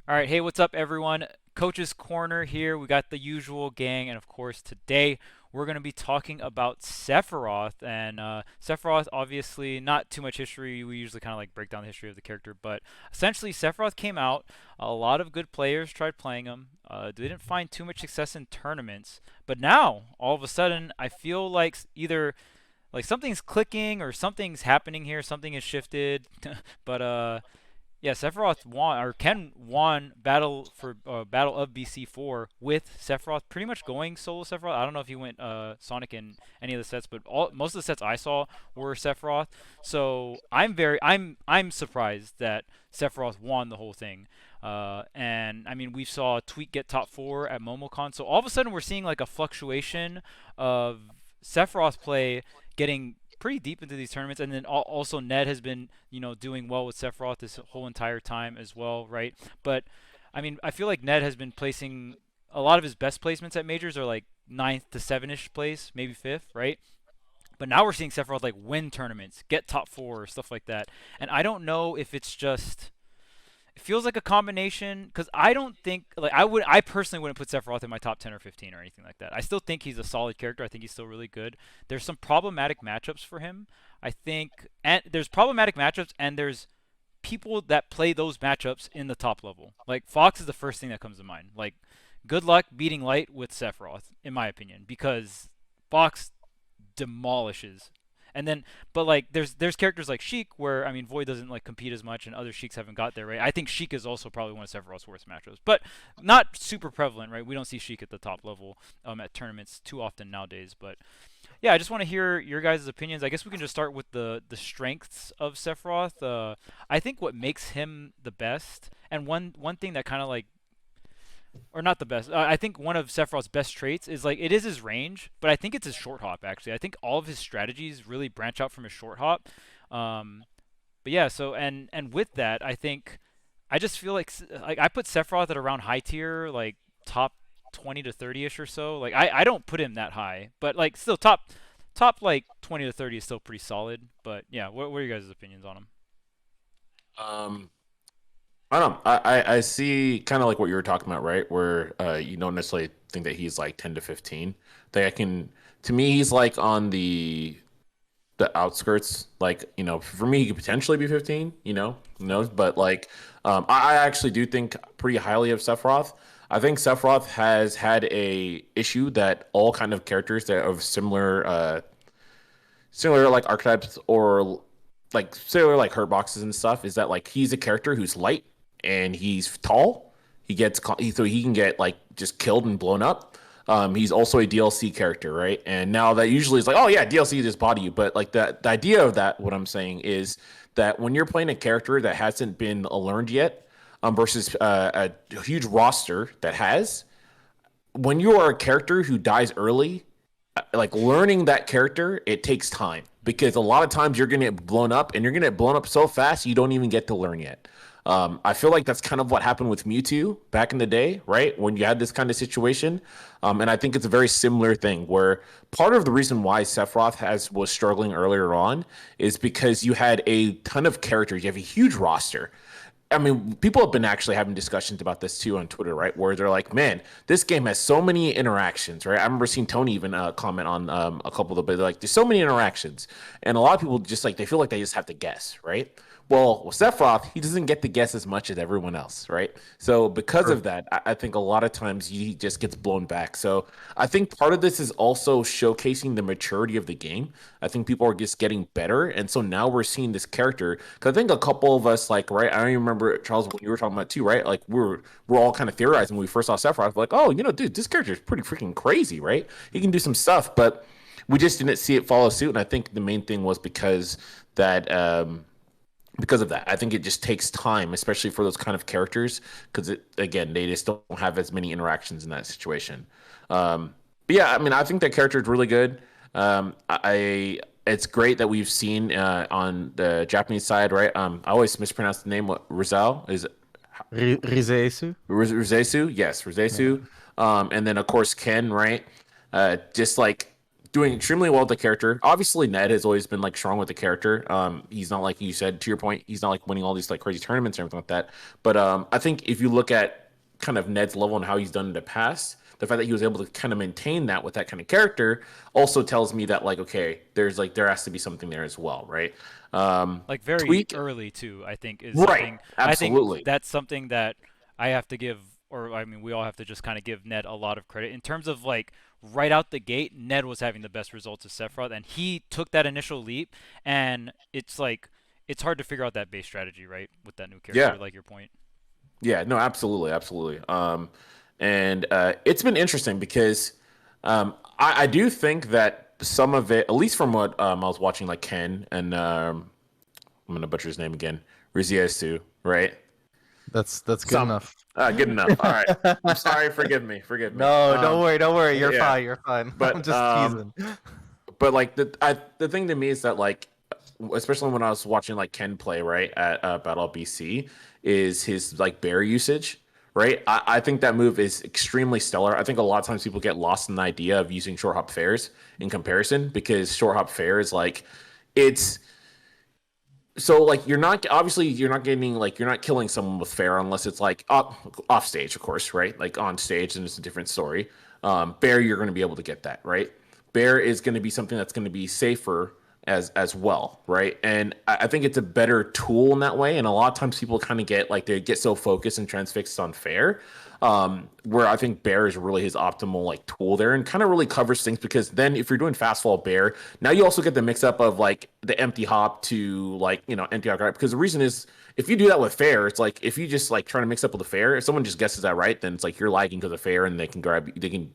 All right, hey, what's up, everyone? Coach's Corner here. We got the usual gang, and of course, today we're going to be talking about Sephiroth. And Sephiroth, obviously, not too much history. We usually kind of like break down the history of the character, but essentially, Sephiroth came out. A lot of good players tried playing him. They didn't find too much success in tournaments, but now, all of a sudden, I feel like either like something's clicking or something's happening here. Something has shifted, but yeah, Sephiroth won or Ken won Battle of BC4 with Sephiroth pretty much going solo Sephiroth. I don't know if he went Sonic in any of the sets, but most of the sets I saw were Sephiroth. So I'm surprised that Sephiroth won the whole thing. And I mean, we saw Tweet get top four at MomoCon. So all of a sudden, we're seeing like a fluctuation of Sephiroth play getting pretty deep into these tournaments, and then also Ned has been doing well with Sephiroth this whole entire time as well, right? But I mean, I feel like Ned has been placing a lot of his best placements at majors are like ninth to seven-ish place, maybe fifth, right? But now we're seeing Sephiroth like win tournaments, get top four, stuff like that, and I don't know if it's just it feels like a combination because I don't think like I personally wouldn't put Sephiroth in my top 10 or 15 or anything like that. I still think he's a solid character. I think he's still really good. There's some problematic matchups for him. I think and there's problematic matchups and there's people that play those matchups in the top level. Like Fox is the first thing that comes to mind. Like good luck beating Light with Sephiroth in my opinion because Fox demolishes. And then, but like, there's characters like Sheik where I mean Void doesn't like compete as much, and other Sheiks haven't got there, right? I think Sheik is also probably one of Sephiroth's worst matchups, but not super prevalent, right? We don't see Sheik at the top level at tournaments too often nowadays. But yeah, I just want to hear your guys' opinions. I guess we can just start with the strengths of Sephiroth. I think what makes him the best, and one thing that kind of like or not the best. I think one of Sephiroth's best traits is like it is his range, but I think it's his short hop actually. I think all of his strategies really branch out from his short hop. Um, but yeah, so and with that, I think I just feel like I put Sephiroth at around high tier, like top 20 to 30ish or so. Like I don't put him that high, but like still top like 20 to 30 is still pretty solid. But yeah, what are your guys' opinions on him? Um, I don't know. I see kind of like what you were talking about, right? Where you don't necessarily think that he's like 10 to 15. That I can to me he's like on the outskirts. Like, for me he could potentially be 15, who knows? But like I actually do think pretty highly of Sephiroth. I think Sephiroth has had a issue that all kind of characters that of similar like archetypes or like similar like hurt boxes and stuff is that like he's a character who's light and he's tall. So he can get like just killed and blown up. He's also a DLC character, right? And now that usually is like, oh yeah, DLC just body you, but like the idea of that, what I'm saying is that when you're playing a character that hasn't been learned yet, versus a huge roster that has, when you are a character who dies early, like learning that character, it takes time because a lot of times you're gonna get blown up and you're gonna get blown up so fast you don't even get to learn yet. I feel like that's kind of what happened with Mewtwo back in the day, right? When you had this kind of situation, and I think it's a very similar thing where part of the reason why Sephiroth has was struggling earlier on is because you had a ton of characters, you have a huge roster. I mean, people have been actually having discussions about this too on Twitter, right? Where they're like, "Man, this game has so many interactions," right? I remember seeing Tony even comment on a couple of them, but like, there's so many interactions, and a lot of people just like they feel like they just have to guess, right? Well, with Sephiroth, he doesn't get to guess as much as everyone else, right? So because Sure. of that, I think a lot of times he just gets blown back. So I think part of this is also showcasing the maturity of the game. I think people are just getting better, and so now we're seeing this character. Because I think a couple of us, like, right, I remember Charles when you were talking about it too, right? Like we're all kind of theorizing when we first saw Sephiroth, like, oh, dude, this character is pretty freaking crazy, right? He can do some stuff, but we just didn't see it follow suit. And I think the main thing was that because of that. I think it just takes time, especially for those kind of characters, because again, they just don't have as many interactions in that situation. But yeah, I mean, I think that character is really good. I It's great that we've seen on the Japanese side, right? I always mispronounce the name. What Rizal is it? Rizesu? Rizesu? Yes, Yeah. Rizesu. And then of course Ken, right? Just like doing extremely well with the character. Obviously, Ned has always been like strong with the character. He's not like you said to your point. He's not like winning all these like crazy tournaments or anything like that. But I think if you look at kind of Ned's level and how he's done in the past, the fact that he was able to kind of maintain that with that kind of character also tells me that like okay, there has to be something there as well, right? Like very Tweak, early too, I think is right? something. I think Absolutely, that's something that I have to give, or I mean, we all have to just kind of give Ned a lot of credit in terms of like right out the gate. Ned was having the best results of Sephiroth, and he took that initial leap. And it's like it's hard to figure out that base strategy, right, with that new yeah. character. Like your point. Yeah, no, absolutely, absolutely. And it's been interesting because I do think that some of it, at least from what I was watching, like Ken and I'm gonna butcher his name again, Riziesu, right? That's good Some enough. good enough. All right, I'm sorry. Forgive me. Forgive me. No, don't worry, don't worry. You're Yeah, fine. You're fine. I'm but just teasing. the thing to me is that like especially when I was watching like Ken play right at Battle of BC is his like bear usage. Right, I think that move is extremely stellar. I think a lot of times people get lost in the idea of using short hop fairs in comparison because short hop fair is like it's so like you're not obviously you're not getting like you're not killing someone with fair unless it's like off stage, of course, right? Like on stage, and it's a different story. Bear, you're going to be able to get that, right? Bear is going to be something that's going to be safer as well, right? And I think it's a better tool in that way. And a lot of times people kind of get like they get so focused and transfixed on fair, where I think Bear is really his optimal like tool there and kind of really covers things because then if you're doing fast fall Bear, now you also get the mix up of like the empty hop to like empty hop, right? Because the reason is if you do that with fair, it's like if you just like try to mix up with the fair, if someone just guesses that right, then it's like you're lagging to the fair and they can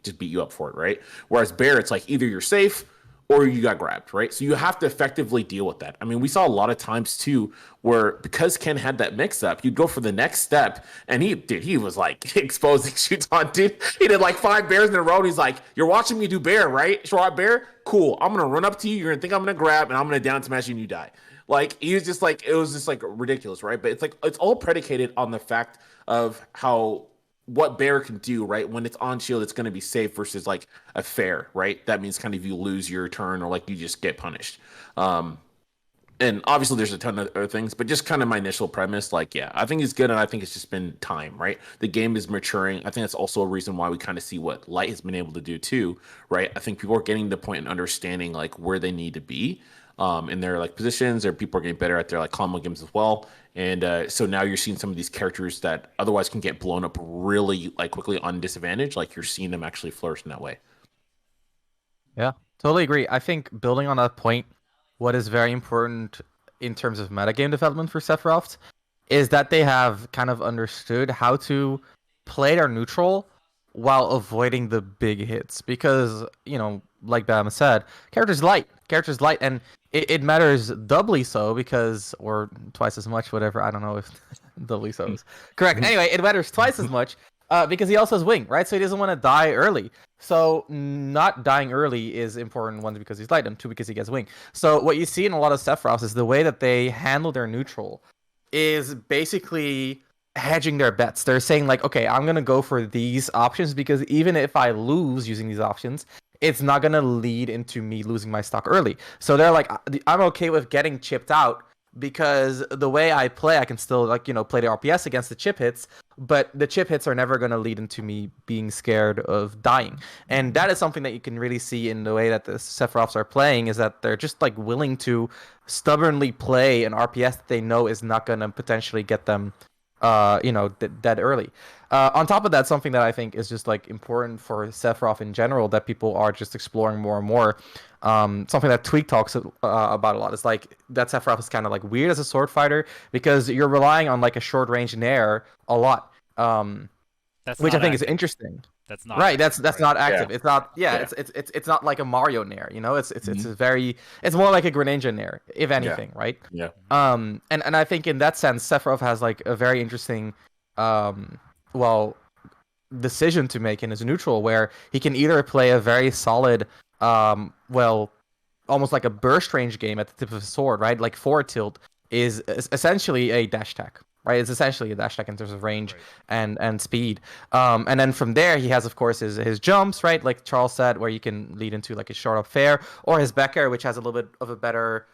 just beat you up for it, right? Whereas Bear, it's like either you're safe or you got grabbed, right? So you have to effectively deal with that. I mean, we saw a lot of times too where because Ken had that mix up, you'd go for the next step and he was like exposing shoots on dude. He did like 5 bears in a row and he's like, you're watching me do bear, right? Short bear? Cool. I'm gonna run up to you, you're gonna think I'm gonna grab and I'm gonna down smash you and you die. Like he was just like it was just like ridiculous, right? But it's like it's all predicated on the fact of how what bear can do, right? When it's on shield, it's going to be safe versus like a fair, right? That means kind of you lose your turn or like you just get punished. Um, and obviously there's a ton of other things, but just kind of my initial premise, like, yeah, I think it's good, and I think it's just been time, right? The game is maturing. I think that's also a reason why we kind of see what Light has been able to do too, right? I think people are getting to the point and understanding like where they need to be in their like positions, or people are getting better at their like combo games as well. And so now you're seeing some of these characters that otherwise can get blown up really like quickly on disadvantage, like you're seeing them actually flourish in that way. Yeah, totally agree. I think building on that point, what is very important in terms of metagame development for Sephiroth is that they have kind of understood how to play their neutral while avoiding the big hits. Because, like Bama said, characters light, and it matters doubly so because, or twice as much, whatever. I don't know if doubly so is correct. Anyway, it matters twice as much because he also has wing, right? So he doesn't want to die early. So not dying early is important, one, because he's light, and two, because he gets wing. So what you see in a lot of Sephiroths is the way that they handle their neutral is basically hedging their bets. They're saying like, okay, I'm gonna go for these options because even if I lose using these options, it's not gonna lead into me losing my stock early. So they're like, I'm okay with getting chipped out because the way I play, I can still like play the RPS against the chip hits, but the chip hits are never gonna lead into me being scared of dying. And that is something that you can really see in the way that the Sephiroths are playing, is that they're just like willing to stubbornly play an RPS that they know is not gonna potentially get them dead early. On top of that, something that I think is just like important for Sephiroth in general that people are just exploring more and more, something that Tweak talks about a lot, is like that Sephiroth is kind of like weird as a sword fighter because you're relying on like a short range nair a lot, That's which I not think is active. interesting. That's not Right, active, that's right? not Yeah. active. It's not. Yeah, Yeah. it's not like a Mario nair. It's Mhm. a very. It's more like a Greninja nair, if Yeah. anything, right? Yeah. And I think in that sense, Sephiroth has like a very interesting, um, well, decision to make in his neutral, where he can either play a very solid, well, almost like a burst range game at the tip of his sword, right? Like forward tilt is essentially a dash attack, right? It's essentially a dash attack in terms of range Right. and speed. And then from there, he has, of course, his jumps, right? Like Charles said, where you can lead into like a short up fair, or his back air, which has a little bit of a better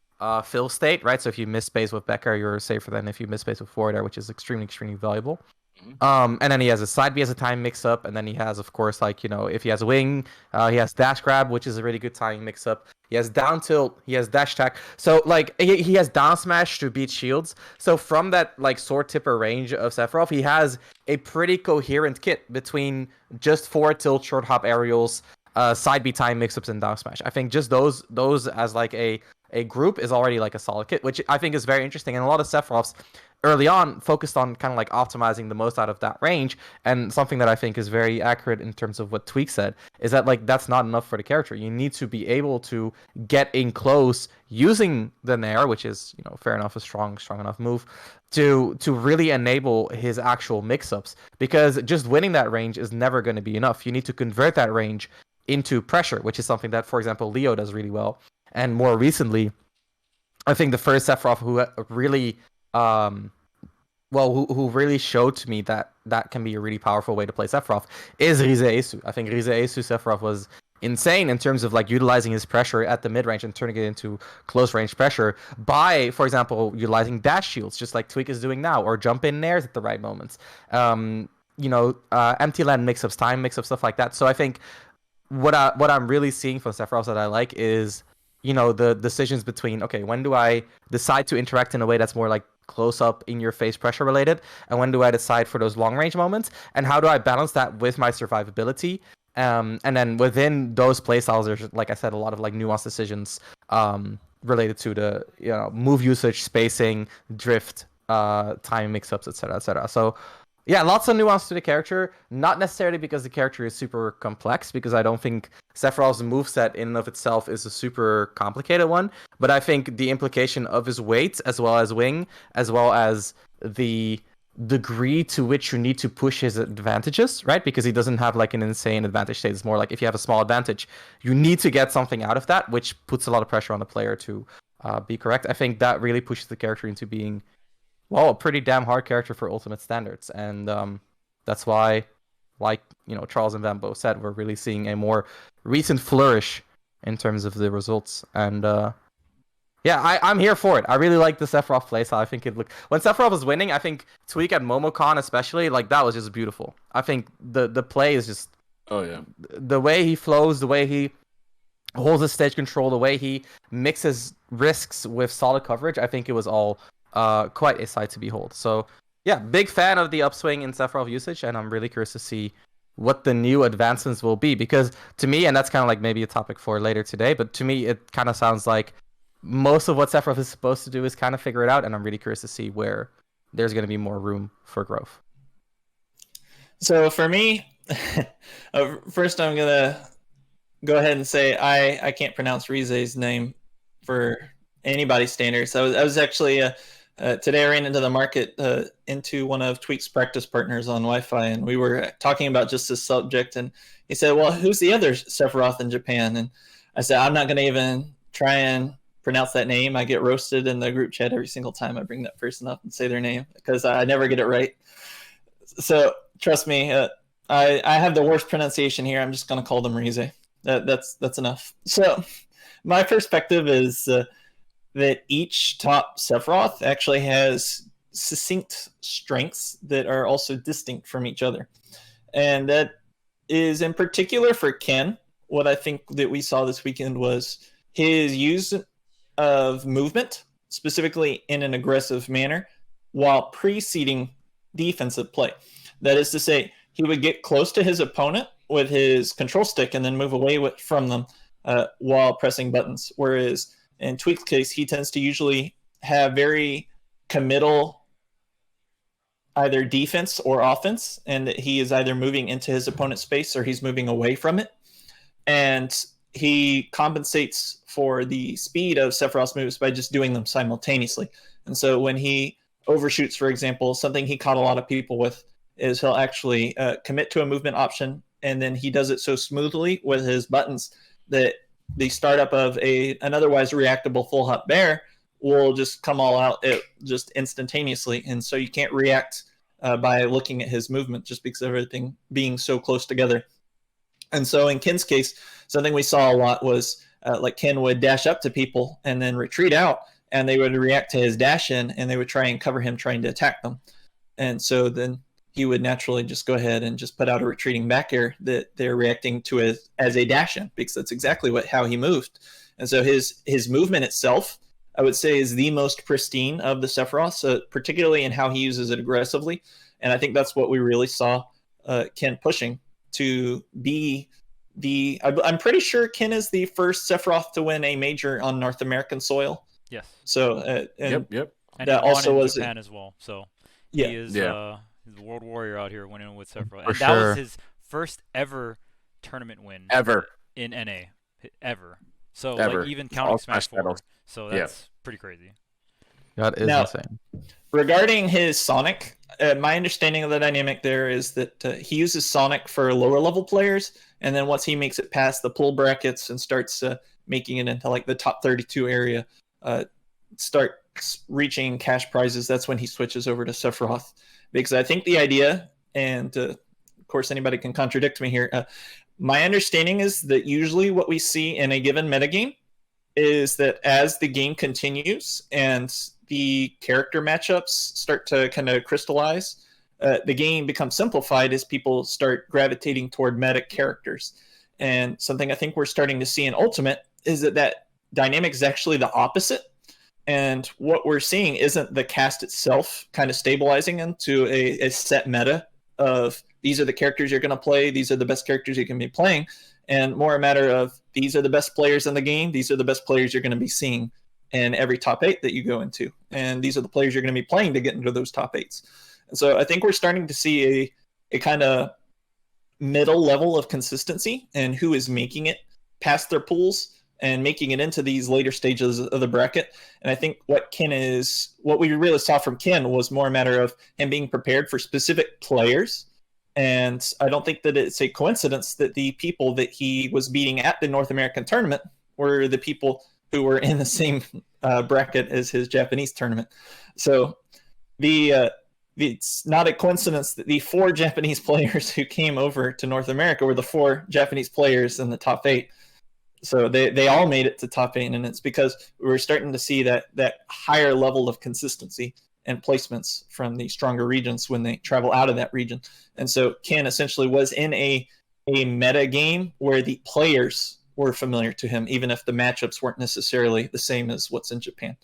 fill state, right? So if you miss space with back air, you're safer than if you miss space with forward air, which is extremely valuable. Mhm. And then he has a side B as a time mix up, and then he has, of course, like, you know, if he has a wing, he has dash grab, which is a really good timing mix up. He has down tilt, he has dash attack. So like he has down smash to beat shields. So from that like sword tipper range of Sephiroth, he has a pretty coherent kit between just forward tilt, short hop aerials, side B time mix ups, and down smash. I think just those as like a group is already like a solid kit, which I think is very interesting. And a lot of Sephiroths early on focused on kind of like optimizing the most out of that range. And something that I think is very accurate in terms of what Tweak said is that like that's not enough for the character. You need to be able to get in close using the Nair, which is, you know, fair enough, a strong enough move to really enable his actual mix-ups, because just winning that range is never going to be enough. You need to convert that range into pressure, which is something that, for example, Leo does really well. And more recently, I think the first Sephiroth who really um who really showed to me that that can be a really powerful way to play Sephiroth is Rize Asu. I think Rize Asu Sephiroth was insane in terms of like utilizing his pressure at the mid range and turning it into close range pressure by, for example, utilizing dash shields, just like Tweak is doing now, or jump in nairs at the right moments. Empty land mix-ups, time mix-ups, stuff like that. So I think what I'm really seeing from Sephiroth that I like is, you know, the decisions between, okay, when do I decide to interact in a way that's more like close up in your face pressure related, and when do I decide for those long range moments, and how do I balance that with my survivability. And then within those playstyles, there's, like I said, a lot of like nuanced decisions related to the, you know, move usage, spacing, drift, time mix-ups, etc., etc. So yeah, lots of nuance to the character. Not necessarily because the character is super complex, because I don't think Sephiroth's moveset in and of itself is a super complicated one. But I think the implication of his weight, as well as wing, as well as the degree to which you need to push his advantages, right? Because he doesn't have like an insane advantage state. It's more like if you have a small advantage, you need to get something out of that, which puts a lot of pressure on the player to be correct. I think that really pushes the character into being, well, a pretty damn hard character for ultimate standards. And that's why, like, you know, Charles and Van both said, we're really seeing a more recent flourish in terms of the results. And yeah, I'm here for it. I really like the Sephiroth playstyle. I think it looked, when Sephiroth was winning, I think Tweak at Momocon especially, like, that was just beautiful. I think the play is just, Oh yeah. the way he flows, the way he holds his stage control, the way he mixes risks with solid coverage. I think it was all quite a sight to behold. So yeah, big fan of the upswing in Sephiroth usage, and I'm really curious to see what the new advancements will be, because to me, and that's kind of like maybe a topic for later today, but to me it kind of sounds like most of what Sephiroth is supposed to do is kind of figure it out, and I'm really curious to see where there's going to be more room for growth. So for me, first I'm gonna go ahead and say I can't pronounce Rize's name for anybody's standards. So I was actually today I ran into the market into one of Tweak's practice partners on Wi-Fi, and we were talking about just this subject. And he said, "Well, who's the other Sephiroth in Japan?" And I said, "I'm not going to even try and pronounce that name. I get roasted in the group chat every single time I bring that person up and say their name because I never get it right. So trust me, I have the worst pronunciation here. I'm just going to call them Rize. That's enough." So my perspective is that each top Sephiroth actually has succinct strengths that are also distinct from each other. And that is in particular for Ken. What I think that we saw this weekend was his use of movement, specifically in an aggressive manner, while preceding defensive play. That is to say, he would get close to his opponent with his control stick and then move away from them while pressing buttons. Whereas in Tweak's case, he tends to usually have very committal either defense or offense, and he is either moving into his opponent's space or he's moving away from it. And he compensates for the speed of Sephiroth's moves by just doing them simultaneously. And so when he overshoots, for example, something he caught a lot of people with is he'll actually commit to a movement option, and then he does it so smoothly with his buttons that the startup of an otherwise reactable full hop bear will just come all out just instantaneously, and so you can't react by looking at his movement just because of everything being so close together. And so in Ken's case, something we saw a lot was like Ken would dash up to people and then retreat out, and they would react to his dash in, and they would try and cover him trying to attack them. And so then he would naturally just go ahead and just put out a retreating back air that they're reacting to as a dash in, because that's exactly how he moved. And so his movement itself, I would say, is the most pristine of the Sephiroth, so particularly in how he uses it aggressively. And I think that's what we really saw Ken pushing to be I'm pretty sure Ken is the first Sephiroth to win a major on North American soil. Yes. So Yep. And that he won also in was Japan as well. So Yeah. he is he's a world warrior out here winning with Sephiroth. For And that was sure. his first ever tournament win Ever. in NA. Ever. So Ever. like even All counting Smash Smash 4. titles. So Yeah. that's pretty crazy. That is Now- insane. Regarding his Sonic, my understanding of the dynamic there is that he uses Sonic for lower level players, and then once he makes it past the pool brackets and starts making it into like the top 32 area, starts reaching cash prizes, that's when he switches over to Sephiroth. Because I think the idea, and of course anybody can contradict me here, my understanding is that usually what we see in a given metagame is that as the game continues and the character matchups start to kind of crystallize, the game becomes simplified as people start gravitating toward meta characters. And something I think we're starting to see in Ultimate is that dynamic is actually the opposite. And what we're seeing isn't the cast itself kind of stabilizing into a set meta of these are the characters you're going to play, these are the best characters you can be playing, and more a matter of these are the best players in the game, these are the best players you're going to be seeing in every top 8 that you go into, and these are the players you're going to be playing to get into those top 8s. And so I think we're starting to see a kind of middle level of consistency and who is making it past their pools and making it into these later stages of the bracket. And I think what we really saw from Ken was more a matter of him being prepared for specific players. And I don't think that it's a coincidence that the people that he was beating at the North American tournament were the people who were in the same bracket as his Japanese tournament. So it's not a coincidence that the 4 Japanese players who came over to North America were the 4 Japanese players in the top 8. So they all made it to top 8, and it's because we're starting to see that higher level of consistency and placements from the stronger regions when they travel out of that region. And so Ken essentially was in a meta game where the players were familiar to him, even if the matchups weren't necessarily the same as what's in Japan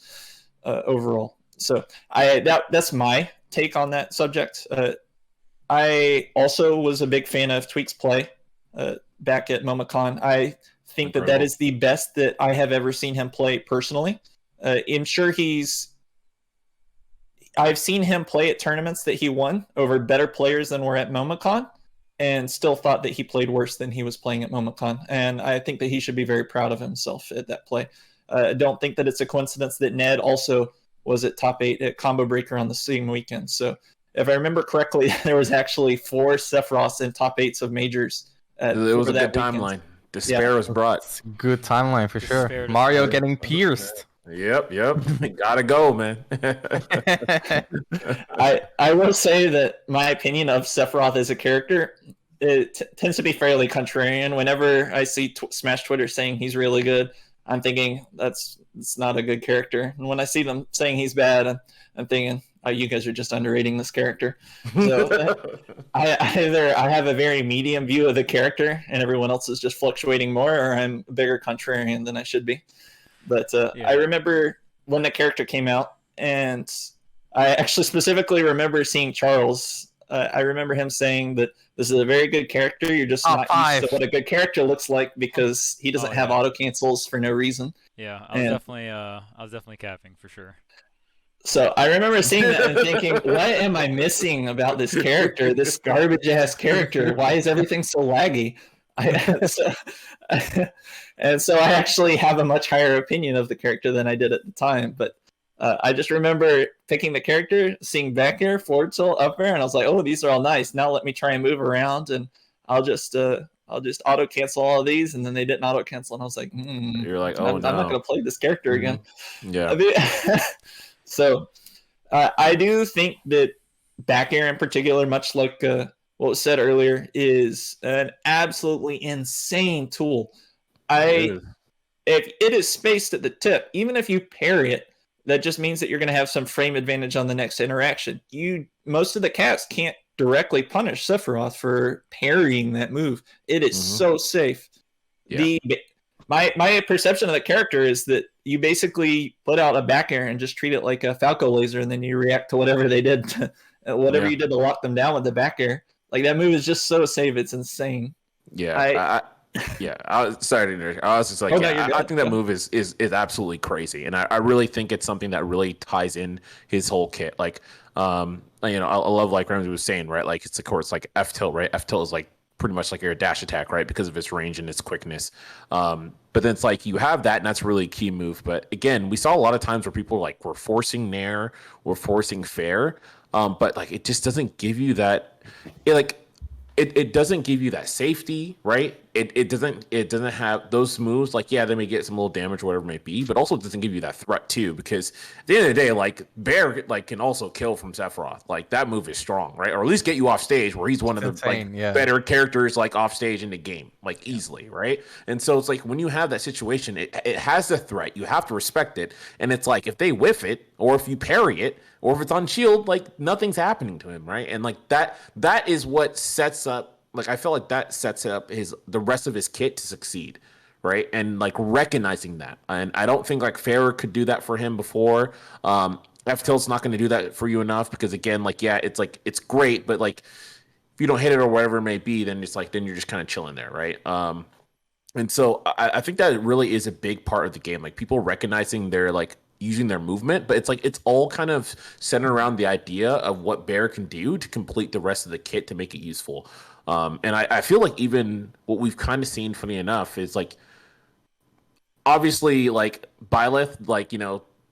overall. So that's my take on that subject. I also was a big fan of Tweak's play back at MomoCon. I think that is the best that I have ever seen him play personally. I'm sure I've seen him play at tournaments that he won over better players than were at MomoCon, and still thought that he played worse than he was playing at MomoCon. And I think that he should be very proud of himself at that play. I don't think that it's a coincidence that Ned also was at top 8 at Combo Breaker on the same weekend. So if I remember correctly, there was actually 4 Sephiroths in top 8s of majors. It was a that good weekend. timeline. Despair was brought. It's a good timeline for sure. Despair to Mario despair. getting pierced. Yep. Gotta go, man. I will say that my opinion of Sephiroth as a character, it tends to be fairly contrarian. Whenever I see Smash Twitter saying he's really good, I'm thinking it's not a good character. And when I see them saying he's bad, I'm thinking, oh, you guys are just underrating this character. So I have a very medium view of the character, and everyone else is just fluctuating more, or I'm a bigger contrarian than I should be. But I remember when the character came out, and I actually specifically remember seeing Charles. I remember him saying that this is a very good character. You're just not used to what a good character looks like because he doesn't have auto cancels for no reason. Yeah, I was definitely capping for sure. So I remember seeing that and thinking, what am I missing about this character, this garbage ass character? Why is everything so laggy? And so I actually have a much higher opinion of the character than I did at the time. But I just remember picking the character, seeing back air, forward tilt, up air, and I was like, oh, these are all nice. Now let me try and move around, and I'll just I'll just auto cancel all of these, and then they didn't auto cancel, and I was like, You're like, oh I'm not no. going to play this character again. Yeah. I mean, so I do think that back air in particular, much like what was said earlier, is an absolutely insane tool. If it is spaced at the tip, even if you parry it, that just means that you're going to have some frame advantage on the next interaction. Most of the cats can't directly punish Sephiroth for parrying that move. It is so safe. Yeah. My perception of the character is that you basically put out a back air and just treat it like a Falco laser, and then you react to whatever they did, you did to lock them down with the back air. Like, that move is just so safe. It's insane. Yeah. I was sorry to interrupt. I was just like, No, I think that move is absolutely crazy, and I really think it's something that really ties in his whole kit. Like, I love, like Ramsey was saying, right? Like, it's of course like F tilt, right? F tilt is like pretty much like your dash attack, right? Because of its range and its quickness. But then it's like you have that, and that's really a key move. But again, we saw a lot of times where people like were forcing nair, were forcing fair, but like it just doesn't give you that. It doesn't give you that safety, right? It doesn't have those moves. Like, yeah, they may get some little damage or whatever it may be, but also it doesn't give you that threat too. Because at the end of the day, like Bair like can also kill from Sephiroth. Like, that move is strong, right? Or at least get you off stage where he's one of the insane, yeah. better characters like off stage in the game, like easily, right? And so it's like when you have that situation, it has the threat. You have to respect it. And it's like if they whiff it, or if you parry it, or if it's on shield, like nothing's happening to him, right? And like that is what sets up, like I feel like that sets up the rest of his kit to succeed, right? And like recognizing that. And I don't think like Farrah could do that for him before. F tilt's not going to do that for you enough, because again, like, yeah, it's like it's great, but like if you don't hit it or whatever it may be, then it's like then you're just kind of chilling there, right? And so I think that really is a big part of the game, like people recognizing their like using their movement, but it's like it's all kind of centered around the idea of what Bair can do to complete the rest of the kit to make it useful. And I feel like even what we've kind of seen, funny enough, is like obviously like Byleth, like,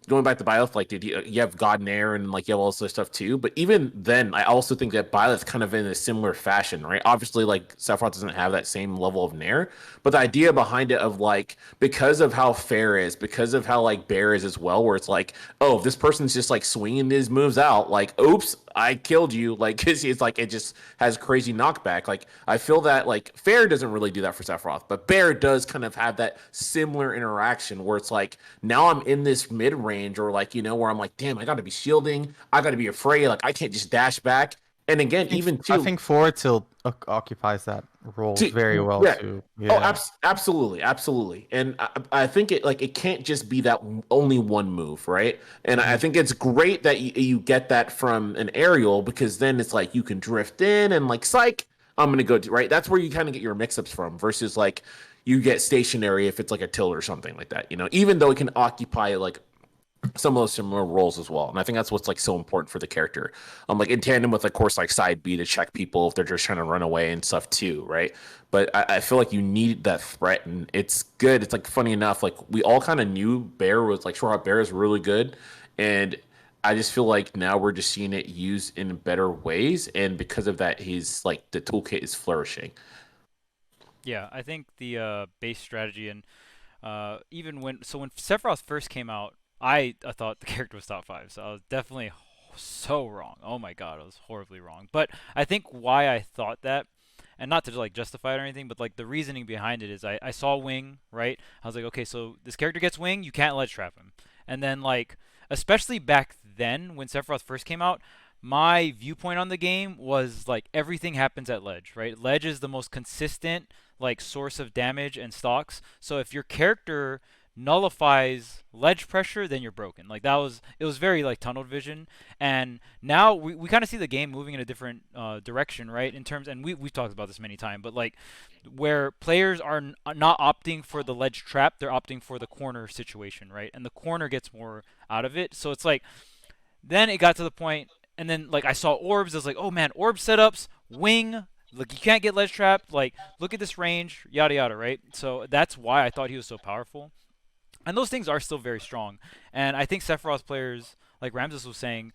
going back to Byleth, like, dude, you have God and Air and like you have all this other stuff too. But even then, I also think that Byleth kind of in a similar fashion, right? Obviously, like Sephiroth doesn't have that same level of Nair, but the idea behind it of like because of how fair is, because of how like Bair is as well, where it's like, oh, if this person's just like swinging his moves out, like, oops, I killed you, like, because it's like it just has crazy knockback. Like, I feel that like Fair doesn't really do that for Sephiroth, but Bair does kind of have that similar interaction where it's like now I'm in this mid range, or like where I'm like, damn, I got to be shielding, I got to be afraid, like I can't just dash back. And again, I think forward tilt occupies that role very well too. Yeah. Oh, absolutely. And I think it can't just be that only one move, right? And I think it's great that you get that from an aerial, because then it's like you can drift in and like psych, I'm gonna go to, right. That's where you kind of get your mix-ups from, versus like you get stationary if it's like a tilt or something like that. Even though it can occupy like some of those similar roles as well. And I think that's what's like so important for the character. Like in tandem with, of course, like side B to check people if they're just trying to run away and stuff too, right? But I feel like you need that threat, and it's good. It's like funny enough, like we all kind of knew Bair was like Sephiroth Bair is really good, and I just feel like now we're just seeing it used in better ways, and because of that, he's like the toolkit is flourishing. Yeah, I think the base strategy and even when Sephiroth first came out, I thought the character was top 5, so I was definitely so wrong. Oh my god, I was horribly wrong. But I think why I thought that, and not to like justify it or anything, but like the reasoning behind it is I saw Wing, right? I was like, okay, so this character gets Wing, you can't ledge trap him. And then like, especially back then when Sephiroth first came out, my viewpoint on the game was like everything happens at ledge, right? Ledge is the most consistent like source of damage and stocks. So if your character nullifies ledge pressure, then you're broken. Like it was very like tunnel vision. And now we kind of see the game moving in a different direction, right? In terms, and we've talked about this many times, but like where players are not opting for the ledge trap, they're opting for the corner situation, right? And the corner gets more out of it. So it's like then it got to the point, and then like I saw orbs. I was like, oh man, orb setups, Wing. Look, you can't get ledge trapped. Like, look at this range, yada yada, right? So that's why I thought he was so powerful. And those things are still very strong. And I think Sephiroth players, like Ramses was saying,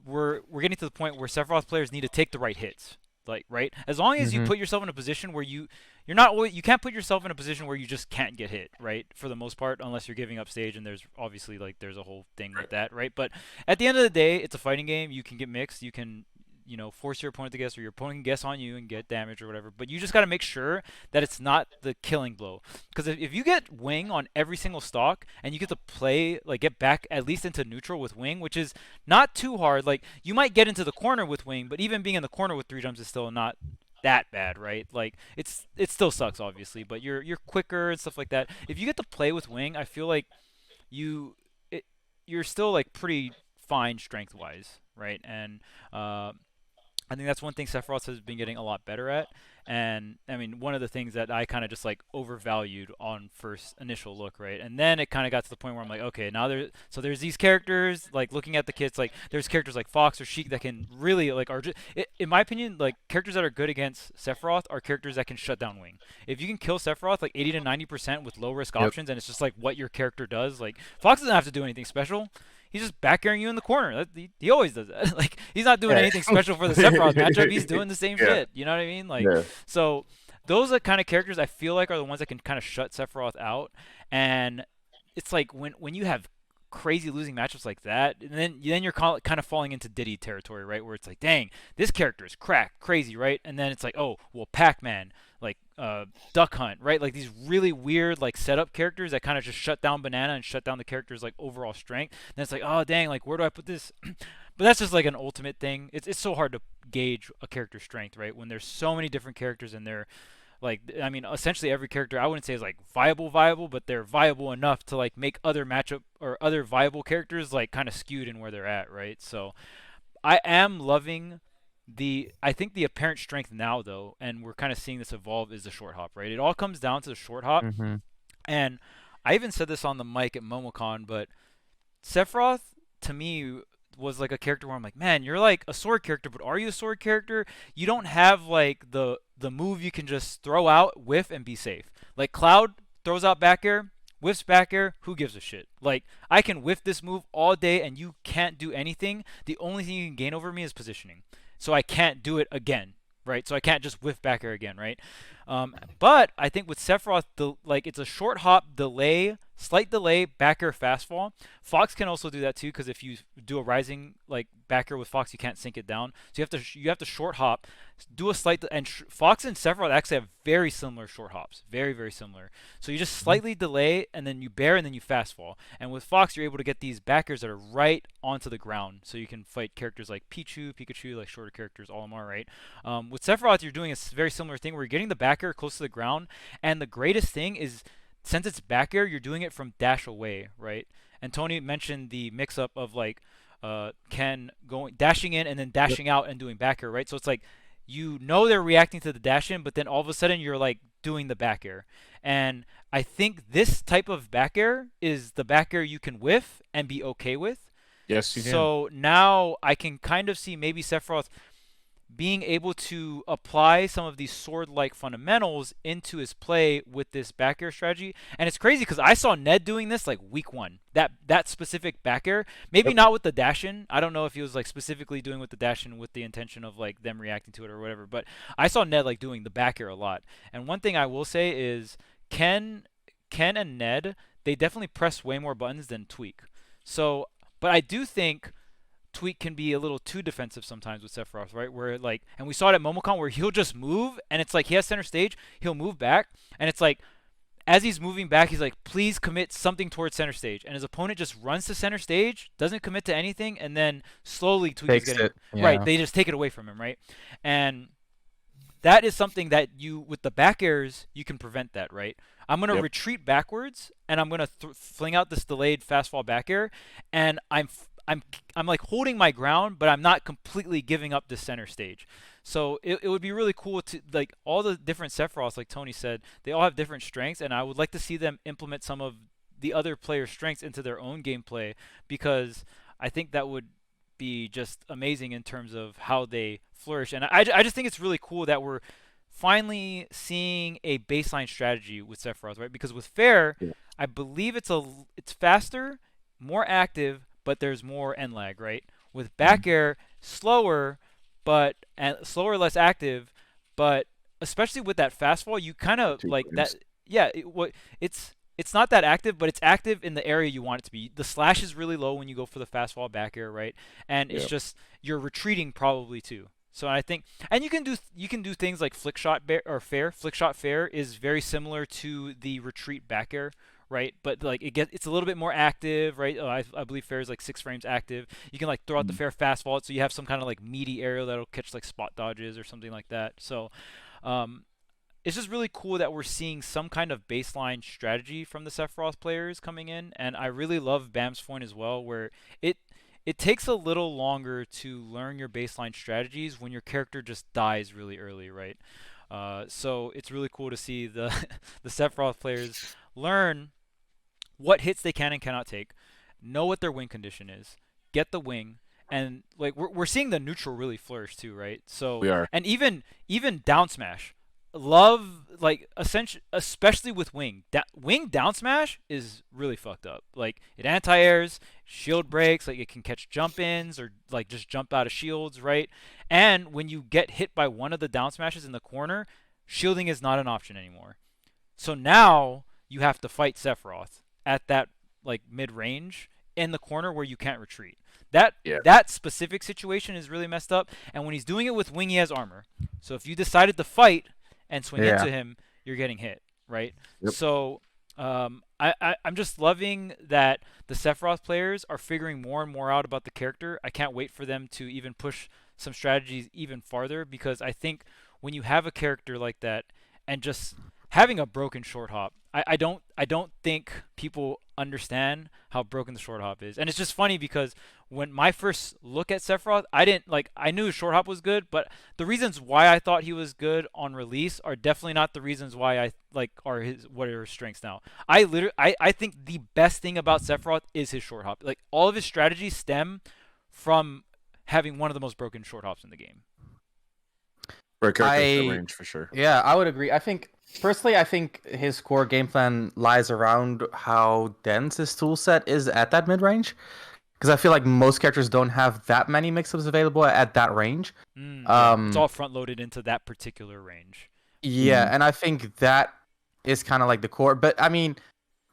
we're getting to the point where Sephiroth players need to take the right hits. like, right? As long as you Mm-hmm. put yourself in a position where you're not you can't put yourself in a position where you just can't get hit, right? For the most part, unless you're giving up stage, and there's obviously like there's a whole thing with that, right? But at the end of the day, it's a fighting game. You can get mixed. You can force your opponent to guess, or your opponent can guess on you and get damage or whatever. But you just got to make sure that it's not the killing blow. Because if you get wing on every single stock and you get to play, like get back at least into neutral with wing, which is not too hard. Like you might get into the corner with wing, but even being in the corner with 3 jumps is still not that bad, right? Like it still sucks obviously, but you're quicker and stuff like that. If you get to play with wing, I feel like you you're still like pretty fine strength wise, right? And uh, I think that's one thing Sephiroth has been getting a lot better at. And I mean, one of the things that I kind of just like overvalued on first initial look, right? And then it kind of got to the point where I'm like, okay, now there's these characters, like looking at the kits, like there's characters like Fox or Sheik that can really like are just, in my opinion, like characters that are good against Sephiroth are characters that can shut down Wing. If you can kill Sephiroth like 80 to 90% with low risk Yep. options, and it's just like what your character does, like Fox doesn't have to do anything special. He's just back airing you in the corner. He always does that. Like he's not doing Yeah. anything special for the Sephiroth matchup. He's doing the same Yeah. shit. You know what I mean? Like Yeah. so, those are kind of characters I feel like are the ones that can kind of shut Sephiroth out. And it's like when you have crazy losing matchups like that, and then you're kind of falling into Diddy territory, right? Where it's like, dang, this character is cracked, crazy, right? And then it's like, oh, well, Pac-Man, like Duck Hunt, right? Like these really weird like setup characters that kind of just shut down Banana and shut down the character's like overall strength. And it's like, oh dang, like where do I put this? But that's just like an ultimate thing. It's so hard to gauge a character's strength, right? When there's so many different characters and they're like, I mean, essentially every character I wouldn't say is like viable, but they're viable enough to like make other matchup or other viable characters like kind of skewed in where they're at, right? So I am loving I think the apparent strength now though, and we're kind of seeing this evolve, is the short hop, right? It all comes down to the short hop. Mm-hmm. And I even said this on the mic at MomoCon, but Sephiroth to me was like a character where I'm like, man, you're like a sword character, but are you a sword character? You don't have like the move you can just throw out, whiff, and be safe. Like Cloud throws out back air, whiffs back air, who gives a shit? Like I can whiff this move all day and you can't do anything. The only thing you can gain over me is positioning. So I can't do it again, right? So I can't just whiff back air again, right? But I think with Sephiroth, like it's a short hop delay, slight delay, back air fast fall. Fox can also do that too, because if you do a rising like back air with Fox, you can't sink it down. So you have to short hop, do a slight, and Fox and Sephiroth actually have very similar short hops, very very similar. So you just slightly delay and then you bear and then you fast fall. And with Fox, you're able to get these back airs that are right onto the ground, so you can fight characters like Pikachu, like shorter characters, Olimar, right? With Sephiroth, you're doing a very similar thing where you're getting the back air close to the ground, and the greatest thing is since it's back air, you're doing it from dash away, right? And Tony mentioned the mix-up of like Ken going dashing in and then dashing out and doing back air, right? So it's like they're reacting to the dash in, but then all of a sudden you're like doing the back air. And I think this type of back air is the back air you can whiff and be okay with. Yes, you can. So now I can kind of see maybe Sephiroth being able to apply some of these sword-like fundamentals into his play with this back air strategy. And it's crazy because I saw Ned doing this like week one. That specific back air, maybe Yep. not with the dash in. I don't know if he was like specifically doing with the dash in with the intention of like them reacting to it or whatever. But I saw Ned like doing the back air a lot. And one thing I will say is Ken and Ned, they definitely press way more buttons than Tweak. So, but I do think Tweak can be a little too defensive sometimes with Sephiroth, right? Where like, and we saw it at MomoCon where he'll just move, and it's like he has center stage, he'll move back, and it's like as he's moving back, he's like, please commit something towards center stage, and his opponent just runs to center stage, doesn't commit to anything, and then slowly Tweak is Takes getting it. right. Yeah. They just take it away from him, right? And that is something that you with the back airs you can prevent that, right? I'm gonna Yep. retreat backwards and I'm gonna fling out this delayed fast fall back air, and I'm like holding my ground, but I'm not completely giving up the center stage. So it would be really cool to like all the different Sephiroths, like Tony said, they all have different strengths, and I would like to see them implement some of the other players' strengths into their own gameplay, because I think that would be just amazing in terms of how they flourish. And I just think it's really cool that we're finally seeing a baseline strategy with Sephiroth, right? Because with Fair, Yeah. I believe it's faster, more active, but there's more end lag, right? With back air, slower, but and slower, less active, but especially with that fastball, you kind of Two like that. frames. Yeah, it's not that active, but it's active in the area you want it to be. The slash is really low when you go for the fastball back air, right? And it's Yeah. just you're retreating probably too. So I think, and you can do things like flick shot or fair. Flick shot fair is very similar to the retreat back air, right? But like it's a little bit more active, right? I believe fair is like 6 frames active. You can like throw out the fair fastball, so you have some kind of like meaty aerial that'll catch like spot dodges or something like that. So um, it's just really cool that we're seeing some kind of baseline strategy from the Sephiroth players coming in, and I really love Bam's point as well, where it it takes a little longer to learn your baseline strategies when your character just dies really early, right? So it's really cool to see the the Sephiroth players learn what hits they can and cannot take, know what their wing condition is, get the wing, and like we're seeing the neutral really flourish too, right? So We are. and even down smash, love like essentially especially with wing wing down smash is really fucked up. Like it anti-airs, shield breaks, like it can catch jump ins or like just jump out of shields, right? And when you get hit by one of the down smashes in the corner, shielding is not an option anymore. So now you have to fight Sephiroth at that like mid range in the corner where you can't retreat. That Yeah. that specific situation is really messed up. And when he's doing it with wing, he has armor. So if you decided to fight and swing Yeah. into him, you're getting hit, right? Yep. So I'm just loving that the Sephiroth players are figuring more and more out about the character. I can't wait for them to even push some strategies even farther because I think when you have a character like that and just having a broken short hop, I don't think people understand how broken the short hop is. And it's just funny because when my first look at Sephiroth, I didn't like I knew his short hop was good, but the reasons why I thought he was good on release are definitely not the reasons why I like are his what are his strengths now. I think the best thing about Sephiroth is his short hop. Like all of his strategies stem from having one of the most broken short hops in the game. For a character with the I range, for sure. Yeah, I would agree. I think his core game plan lies around how dense his tool set is at that mid range. Because I feel like most characters don't have that many mix-ups available at that range. Yeah, it's Um, all front loaded into that particular range. yeah, and I think that is kind of like the core. But I mean,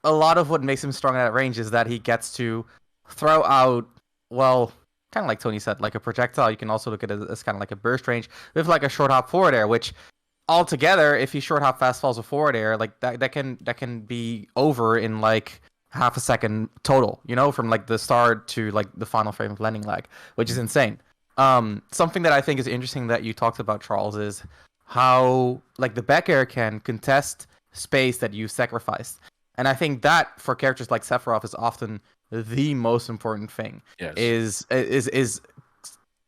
a lot of what makes him strong at that range is that he gets to throw out, well, kind of like Tony said, like a projectile. You can also look at it as kind of like a burst range with like a short hop forward air, which altogether, if you short hop fast falls with forward air, like that can be over in like half a second total, from like the start to like the final frame of landing lag, which is insane. Something that I think is interesting that you talked about, Charles, is how like the back air can contest space that you sacrificed. And I think that for characters like Sephiroth is often the most important thing. Yes. Is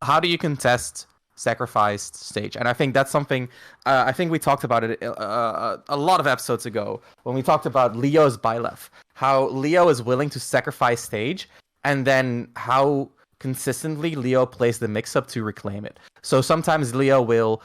how do you contest sacrificed stage? And I think that's something I think we talked about it a lot of episodes ago when we talked about Leo's Byleth. How Leo is willing to sacrifice stage, and then how consistently Leo plays the mix-up to reclaim it. So sometimes Leo will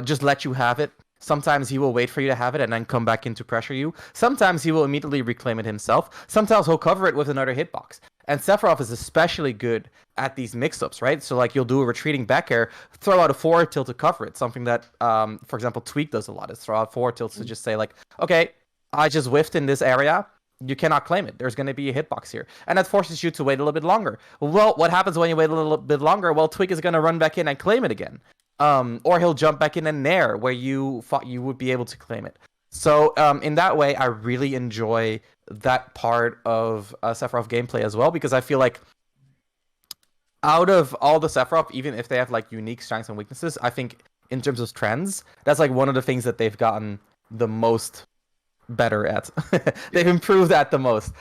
just let you have it. Sometimes he will wait for you to have it and then come back in to pressure you. Sometimes he will immediately reclaim it himself. Sometimes he'll cover it with another hitbox. And Sephiroth is especially good at these mix-ups, right? So like you'll do a retreating back air, throw out a forward tilt to cover it. Something that, for example, Tweak does a lot is throw out forward tilts to just say like, okay, I just whiffed in this area. You cannot claim it. There's going to be a hitbox here. And that forces you to wait a little bit longer. Well, what happens when you wait a little bit longer? Well, Twig is going to run back in and claim it again. Or he'll jump back in a nair where you thought you would be able to claim it. So in that way, I really enjoy that part of Sephiroth gameplay as well, because I feel like out of all the Sephiroth, even if they have like unique strengths and weaknesses, I think in terms of trends, that's like one of the things that they've gotten the most better at. They've improved at the most.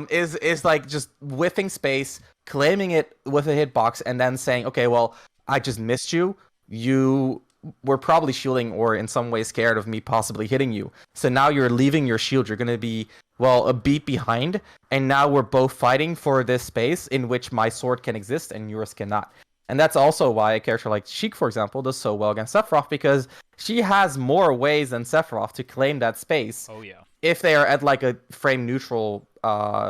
Is like just whiffing space, claiming it with a hitbox, and then saying, okay, well, I just missed you. You were probably shielding or in some way scared of me possibly hitting you. So now you're leaving your shield. You're going to be, well, a beat behind. And now we're both fighting for this space in which my sword can exist and yours cannot. And that's also why a character like Sheik, for example, does so well against Sephiroth, because she has more ways than Sephiroth to claim that space. Oh yeah. If they are at like a frame neutral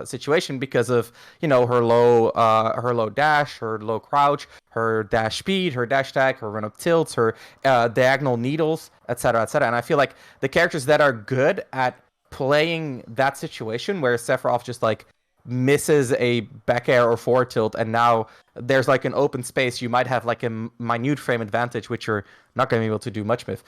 situation because of her low dash, her low crouch, her dash speed, her dash tag, her run up tilts, her diagonal needles, etc., etc. And I feel like the characters that are good at playing that situation where Sephiroth just like misses a back air or forward tilt, and now there's like an open space, you might have like a minute frame advantage, which you're not going to be able to do much with.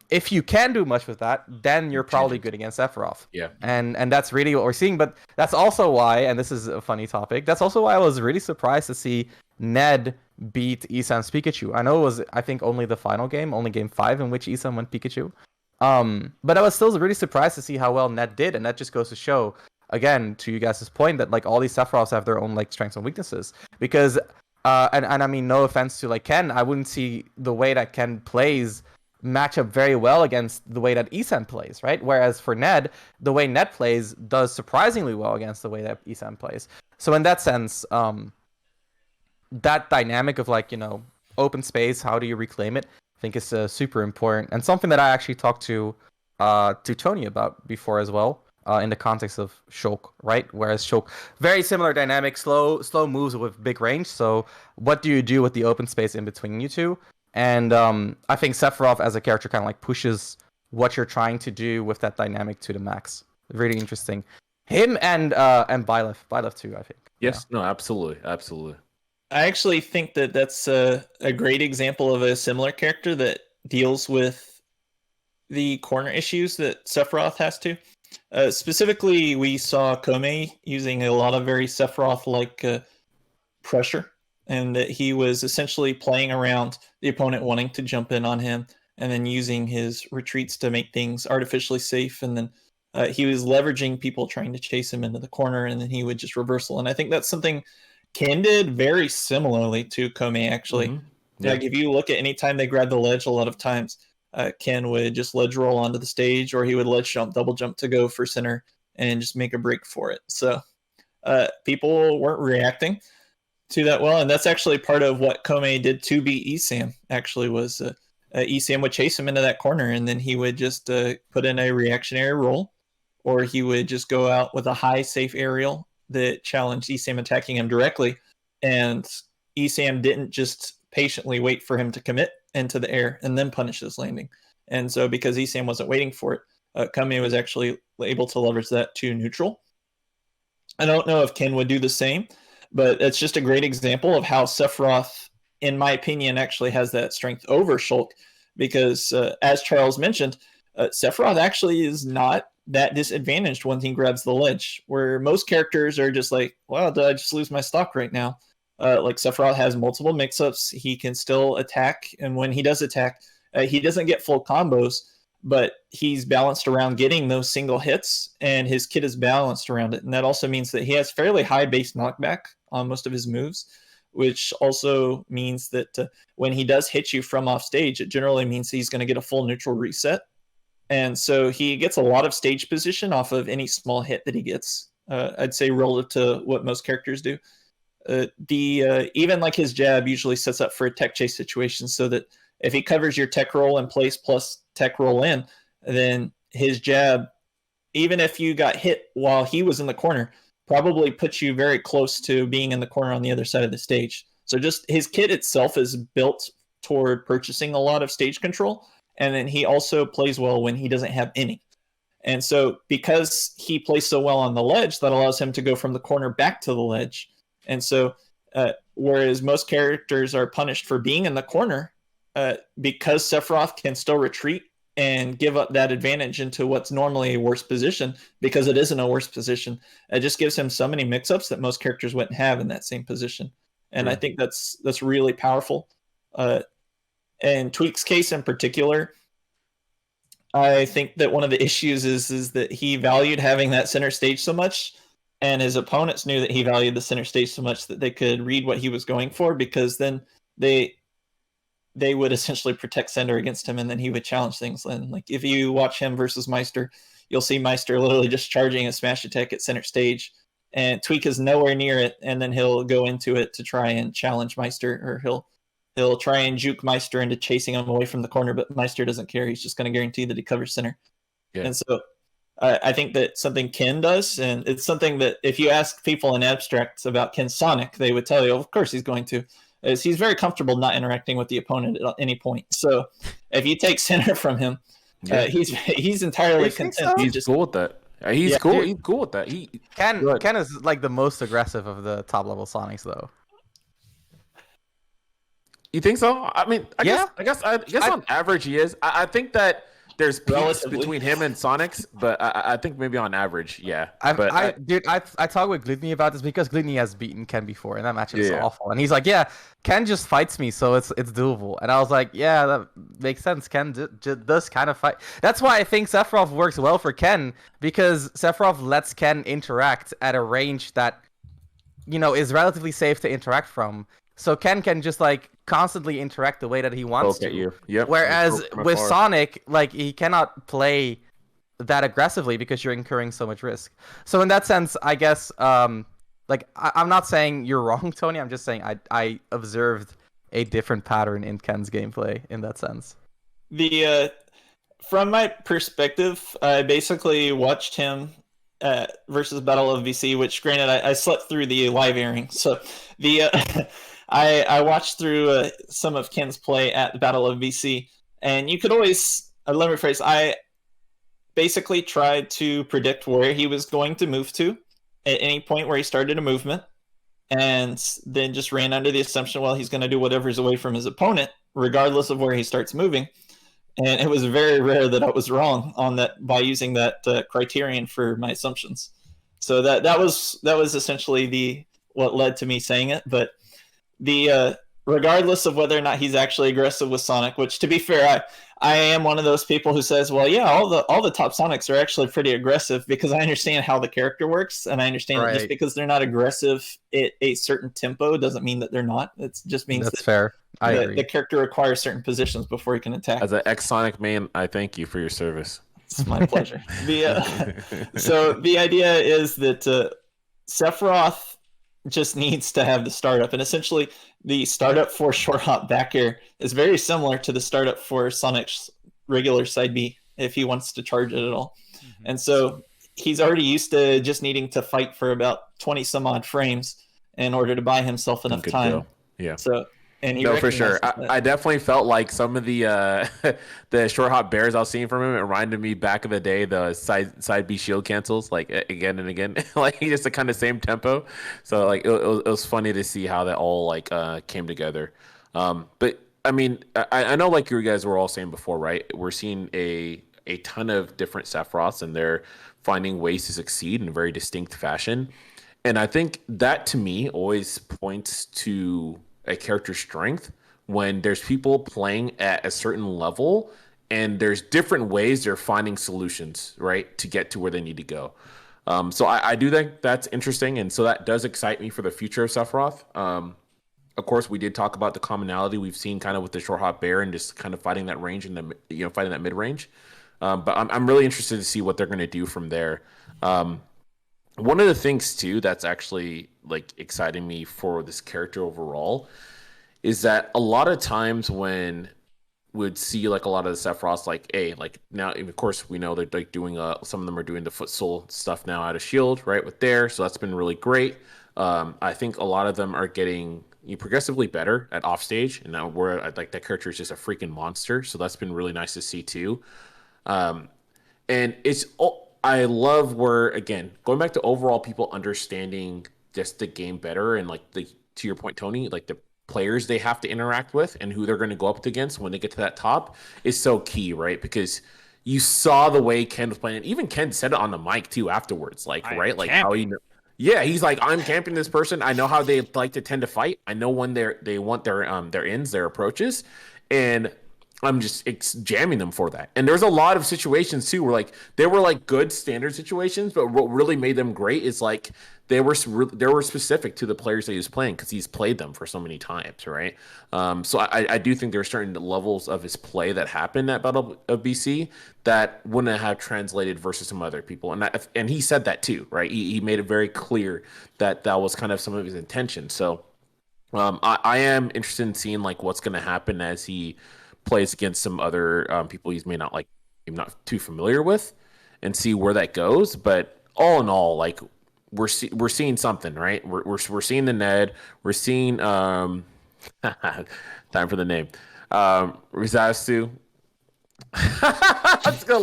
If you can do much with that, then you're probably good against Sephiroth. Yeah. And that's really what we're seeing. But that's also why, and this is a funny topic, that's also why I was really surprised to see Ned beat Isam's Pikachu. I know it was, I think, only the final game, only game 5 in which Isam went Pikachu. But I was still really surprised to see how well Ned did, and that just goes to show, again, to you guys' point, that like all these Sephiroths have their own like strengths and weaknesses. Because and I mean, no offense to like Ken, I wouldn't see the way that Ken plays match up very well against the way that Isam plays, right? Whereas for Ned, the way Ned plays does surprisingly well against the way that Isam plays. So in that sense, that dynamic of like, open space, how do you reclaim it, I think is super important, and something that I actually talked to Tony about before as well, in the context of Shulk, right? Whereas Shulk, very similar dynamic, slow moves with big range. So what do you do with the open space in between you two? And I think Sephiroth as a character kind of like pushes what you're trying to do with that dynamic to the max. Really interesting. Him and Byleth too, I think. Yes, no, absolutely. I actually think that that's a great example of a similar character that deals with the corner issues that Sephiroth has to. Specifically, we saw Kome using a lot of very Sephiroth-like pressure, and that he was essentially playing around the opponent wanting to jump in on him, and then using his retreats to make things artificially safe, and then he was leveraging people trying to chase him into the corner, and then he would just reversal. And I think that's something Ken did very similarly to Kome, actually. Mm-hmm. Yeah. Like, if you look at any time they grab the ledge, a lot of times Ken would just ledge roll onto the stage, or he would ledge jump, double jump to go for center and just make a break for it. So people weren't reacting to that well, and that's actually part of what Kome did to beat Esam, actually, was Esam would chase him into that corner, and then he would just put in a reactionary roll, or he would just go out with a high safe aerial that challenged Esam attacking him directly, and Esam didn't just patiently wait for him to commit into the air and then punish his landing. And so because Esam wasn't waiting for it, Kame was actually able to leverage that to neutral. I don't know if Ken would do the same, but it's just a great example of how Sephiroth, in my opinion, actually has that strength over Shulk, because as Charles mentioned, Sephiroth actually is not that disadvantaged when he grabs the ledge, where most characters are just like, well, did I just lose my stock right now? Like, Sephiroth has multiple mix-ups. He can still attack, and when he does attack, he doesn't get full combos, but he's balanced around getting those single hits, and his kit is balanced around it. And that also means that he has fairly high base knockback on most of his moves, which also means that when he does hit you from off stage, it generally means he's going to get a full neutral reset. And so he gets a lot of stage position off of any small hit that he gets, I'd say, relative to what most characters do. Even like his jab usually sets up for a tech chase situation, so that if he covers your tech roll in place plus tech roll in, then his jab, even if you got hit while he was in the corner, probably puts you very close to being in the corner on the other side of the stage. So just his kit itself is built toward purchasing a lot of stage control, and then he also plays well when he doesn't have any. And so because he plays so well on the ledge, that allows him to go from the corner back to the ledge. And so whereas most characters are punished for being in the corner, because Sephiroth can still retreat and give up that advantage into what's normally a worse position, because it isn't a worse position, it just gives him so many mix-ups that most characters wouldn't have in that same position. And I think that's really powerful. In Tweak's case in particular, I think that one of the issues is that he valued having that center stage so much, and his opponents knew that he valued the center stage so much that they could read what he was going for, because then they would essentially protect center against him, and then he would challenge things. And like, if you watch him versus Meister, you'll see Meister literally just charging a smash attack at center stage, and Tweak is nowhere near it, and then he'll go into it to try and challenge Meister, or he'll try and juke Meister into chasing him away from the corner, but Meister doesn't care. He's just going to guarantee that he covers center. Yeah. And so I think that something Ken does, and it's something that if you ask people in abstract about Ken Sonic, they would tell you, of course he's going to, is he's very comfortable not interacting with the opponent at any point. So if you take center from him, Yeah, he's entirely You think content so? to he's just cool with that. He's yeah. cool. Dude, He's cool with that. Ken Good. Ken is like the most aggressive of the top level Sonics, though. You think so? I mean, Yeah, I guess I on average he is. I think that there's peaks Relatively. between him and Sonics, but I think maybe on average, yeah. I've, But dude, I talked with Glidney about this because Glidney has beaten Ken before, and that match is yeah, awful. And he's like, "Yeah, Ken just fights me, so it's doable." And I was like, "Yeah, that makes sense. Ken does kind of fight." That's why I think Sephiroth works well for Ken, because Sephiroth lets Ken interact at a range that is relatively safe to interact from. So Ken can just like constantly interact the way that he wants poke at to. you. Yep. Whereas Poke from with afar. Sonic, like he cannot play that aggressively because you're incurring so much risk. So in that sense, I guess like I'm not saying you're wrong, Tony. I'm just saying I observed a different pattern in Ken's gameplay in that sense. The from my perspective, I basically watched him versus Battle of VC, which granted I slept through the live airing, so the I watched through some of Ken's play at the Battle of VC, and you could always let me rephrase. I basically tried to predict where he was going to move to at any point where he started a movement, and then just ran under the assumption, well, he's going to do whatever's away from his opponent, regardless of where he starts moving. And it was very rare that I was wrong on that by using that criterion for my assumptions. So that was essentially the what led to me saying it. But the regardless of whether or not he's actually aggressive with Sonic, which to be fair, I am one of those people who says, well, yeah, all the top Sonics are actually pretty aggressive because I understand how the character works, and I understand that just Right. because they're not aggressive at a certain tempo doesn't mean that they're not. It just means That's that fair. I agree. the character requires certain positions before he can attack. As an ex-Sonic man, I thank you for your service. It's my pleasure. So the idea is that Sephiroth just needs to have the startup, and essentially the startup for short hop back air is very similar to the startup for Sonic's regular side B if he wants to charge it at all. Mm-hmm. And so he's already used to just needing to fight for about 20 some odd frames in order to buy himself enough Good time. go. Yeah. So and he No, for sure. recognizes that. I definitely felt like some of the the short hop bears I was seeing from him. It reminded me back in the day the side B shield cancels like again and again, like just the kind of same tempo. So like it was funny to see how that all like came together. But I mean, I know like you guys were all saying before, right? We're seeing a ton of different Sephiroths, and they're finding ways to succeed in a very distinct fashion. And I think that to me always points to a character's strength when there's people playing at a certain level and there's different ways they're finding solutions, right, to get to where they need to go. So I do think that's interesting. And so that does excite me for the future of Sephiroth. Of course, we did talk about the commonality we've seen kind of with the short hop bear and just kind of fighting that range and fighting that mid range. But I'm really interested to see what they're going to do from there. One of the things too that's actually like exciting me for this character overall is that a lot of times when would see like a lot of the Sephiroths like like now of course we know they're like doing some of them are doing the foot soul stuff now out of shield right with there, so that's been really great. I think a lot of them are getting progressively better at offstage, and now where like that character is just a freaking monster, so that's been really nice to see too. And I love where again going back to overall people understanding just the game better and like the to your point, Tony, like the players they have to interact with and who they're going to go up against when they get to that top is so key, right? Because you saw the way Ken was playing. Even Ken said it on the mic too afterwards, like right, like how he. Yeah, he's like, I'm camping this person. I know how they like to tend to fight. I know when they want their ends, their approaches, and I'm just jamming them for that. And there's a lot of situations too where like they were like good standard situations, but what really made them great is like they were specific to the players that he was playing because he's played them for so many times, right? So I do think there are certain levels of his play that happened at Battle of BC that wouldn't have translated versus some other people, and he said that too, right? He made it very clear that that was kind of some of his intention. So I am interested in seeing like what's going to happen as he plays against some other people he's may not like, I'm not too familiar with, and see where that goes. But all in all, like we're seeing something, right? We're seeing the Ned. We're seeing time for the name. Rizasu. Let's go,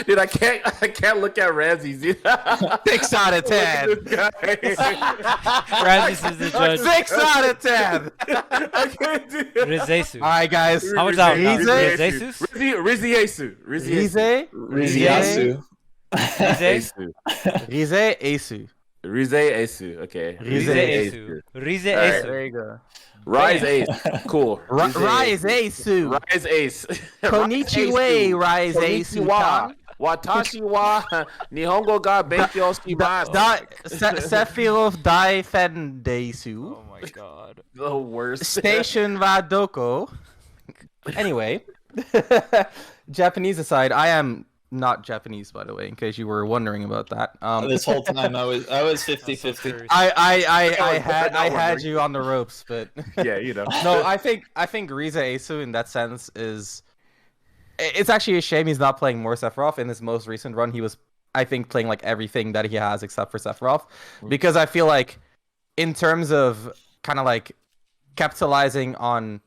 dude. I can't look at Ramses. 6 out of 10. Ramses is the judge. 6 out of 10. I can't do it. Rizesu. All right, guys. How much that? Rize? Rizesus? Rizesu. Riziasu. Rize? Rize Asu. Rizesu. Okay. Rizesu. Rizesu. Alright. There you go. Rise Ace. Cool. Rise Asu. Rise Ace. Konnichiwa, Rise Asu. Konnichiwa. Watashi wa Nihongo ga benkyou shimasu. Sephiroth Defendesu. Oh my god. The worst. Station wa doko. Anyway, Japanese aside, I am not Japanese, by the way, in case you were wondering about that. This whole time I was 50-50. I had wondering. you on the ropes, but Yeah, you know. no, I think Rize Asu in that sense is. It's actually a shame he's not playing more Sephiroth. In his most recent run, he was, I think, playing like everything that he has except for Sephiroth, because I feel like, in terms of kind of like capitalizing on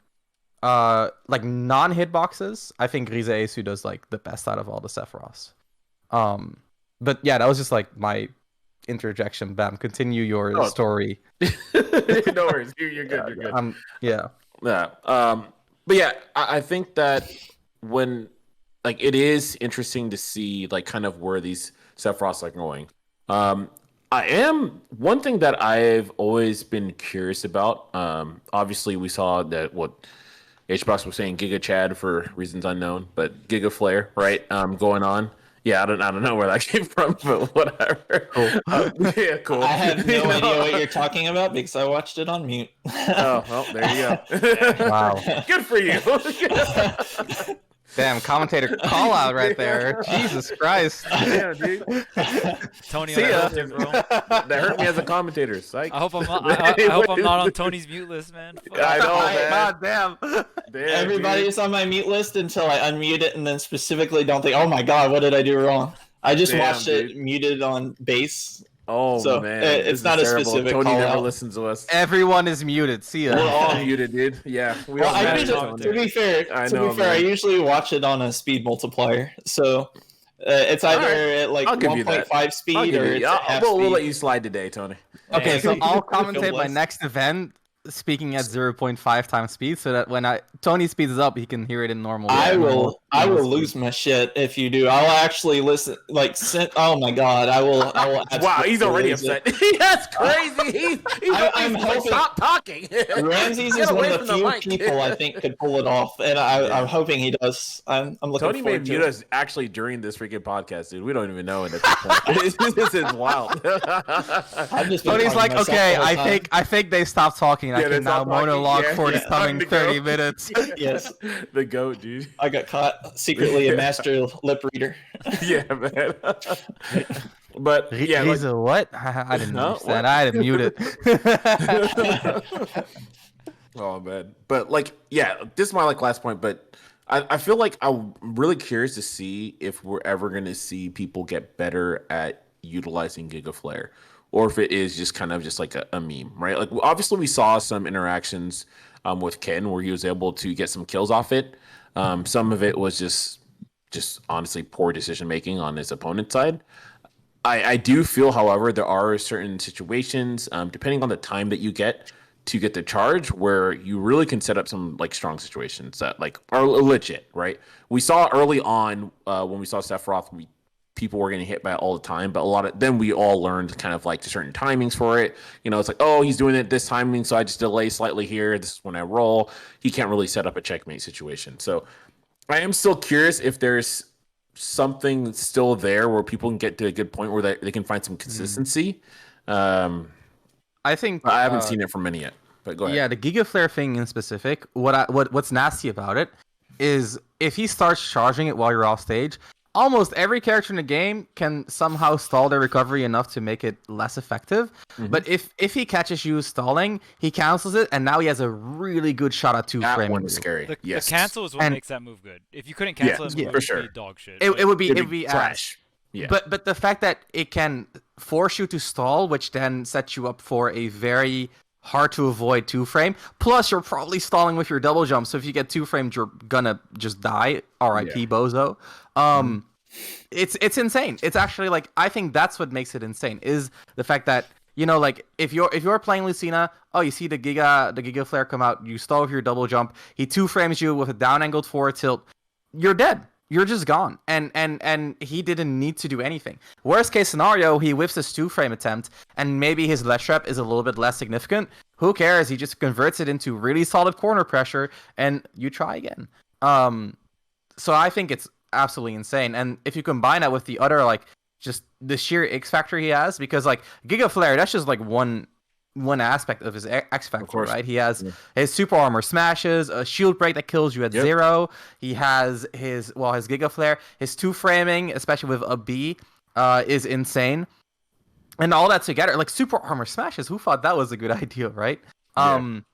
like non-hitboxes, I think Rize Asu does like the best out of all the Sephiroths. But yeah, that was just like my interjection. Bam, continue your story. No worries. You're good. You're good. Yeah. Yeah. But yeah, I think that when like it is interesting to see like kind of where these Sephiroths are going. I am one thing that I've always been curious about. Obviously we saw that what HBox was saying Giga Chad for reasons unknown, but Giga Flare, right? Going on. Yeah, I don't know where that came from, but whatever. Cool. Yeah, cool. I have no idea what you're talking about because I watched it on mute. Oh, well, there you go. Wow. Good for you. Damn, commentator call out right there. Jesus Christ. Yeah, dude. Tony, See ya. bro. That hurt me as a commentator. Psych. I hope I'm not. I hope I'm not on Tony's mute list, man. Fuck. I know, man. God damn. Damn, Everybody dude. is on my mute list until I unmute it and then specifically don't think, oh my god, what did I do wrong? I just Damn, watched it dude. muted on base. Oh, So, man. it's This is not a terrible. specific Tony never call-out. listens to us. Everyone is muted. See We're ya. all muted, dude. Yeah. We Well, all I manage usually, Tony. to be fair, I know, I man. usually watch it on a speed multiplier. So it's either Alright, at like I'll give you that. 1.5 I'll speed give or you- it's at half we'll speed. let you slide today, Tony. Okay, so Yeah. I'll Film commentate my list. next event speaking at 0.5 times speed, so that when Tony speeds it up, he can hear it in normal. I normal will speed. lose my shit if you do. I'll actually listen. Like, oh my god, I will. Wow, he's absolutely already lose it. upset. That's crazy. He's I'm like, hoping- stop talking. Ramses Get is one away of from the the few mic. people I think could pull it off, and I'm hoping he does. I'm looking Tony may forward to mute it. us actually during this freaking podcast, dude. We don't even know it at this point. This is wild. I've just been Tony's talking like, to myself okay, the whole time. I think they stopped talking. I Yeah, they can now stopped talking. monologue Yeah, for the yeah. coming Time to go. 30 minutes. Yes, The goat, dude. I got caught secretly a master lip reader. Yeah, man. But yeah, He's like, a what? I didn't Huh? understand. What? I had to mute it. oh man. But like, yeah, this is my like last point. But I feel like I'm really curious to see if we're ever gonna see people get better at utilizing Giga Flare, or if it is just kind of just like a meme, right? Like obviously we saw some interactions with Ken where he was able to get some kills off it. Some of it was just honestly poor decision making on his opponent's side. I do feel, however, there are certain situations, depending on the time that you get to get the charge, where you really can set up some like strong situations that like are legit, right? We saw early on when we saw Sephiroth, people were getting hit by it all the time, but then we all learned kind of like certain timings for it. You know, it's like, oh, he's doing it this timing, so I just delay slightly here. This is when I roll. He can't really set up a checkmate situation. So I am still curious if there's something still there where people can get to a good point where they can find some consistency. I think I haven't seen it from many yet, but go ahead. Yeah, the Giga Flare thing in specific. What's nasty about it is if he starts charging it while you're off stage, almost every character in the game can somehow stall their recovery enough to make it less effective. Mhm. But if he catches you stalling, he cancels it, and now he has a really good shot at two That frame. one is scary. The Yes. cancel is what And- makes that move good. If you couldn't cancel it, yeah, move for would sure. be dog shit. It would be It'd ass. trash. Yeah. But the fact that it can force you to stall, which then sets you up for a very hard to avoid two frame. Plus, you're probably stalling with your double jump, so if you get two framed, you're gonna just die. Yeah. R.I.P. Bozo. Mhm. It's insane. It's actually like I think that's what makes it insane is the fact that like if you're playing Lucina, oh you see the Giga Flare come out, you stall with your double jump, he two frames you with a down angled forward tilt, you're dead. You're just gone. And he didn't need to do anything. Worst case scenario, he whiffs his two frame attempt, and maybe his ledge trap is a little bit less significant. Who cares? He just converts it into really solid corner pressure, and you try again. So I think it's absolutely insane. And if you combine that with the other like just the sheer X factor he has, because like Giga Flare, that's just like one aspect of his X factor, right? He has his super armor smashes, a shield break that kills you at 0. He has his Giga Flare, his two framing, especially with a B, is insane. And all that together, like super armor smashes, who thought that was a good idea, right?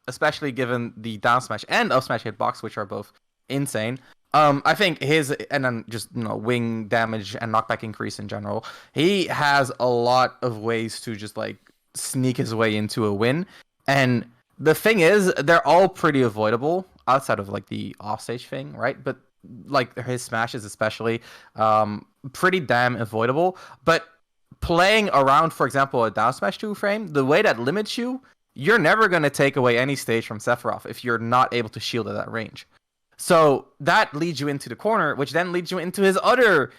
Especially given the down smash and up smash hitbox, which are both insane. I think his and then just wing damage and knockback increase in general. He has a lot of ways to just like sneak his way into a win. And the thing is, they're all pretty avoidable outside of like the offstage thing, right? But like his smashes especially, pretty damn avoidable. But playing around, for example, a down smash 2 frame, the way that limits you, you're never going to take away any stage from Sephiroth if you're not able to shield at that range. So that leads you into the corner, which then leads you into his other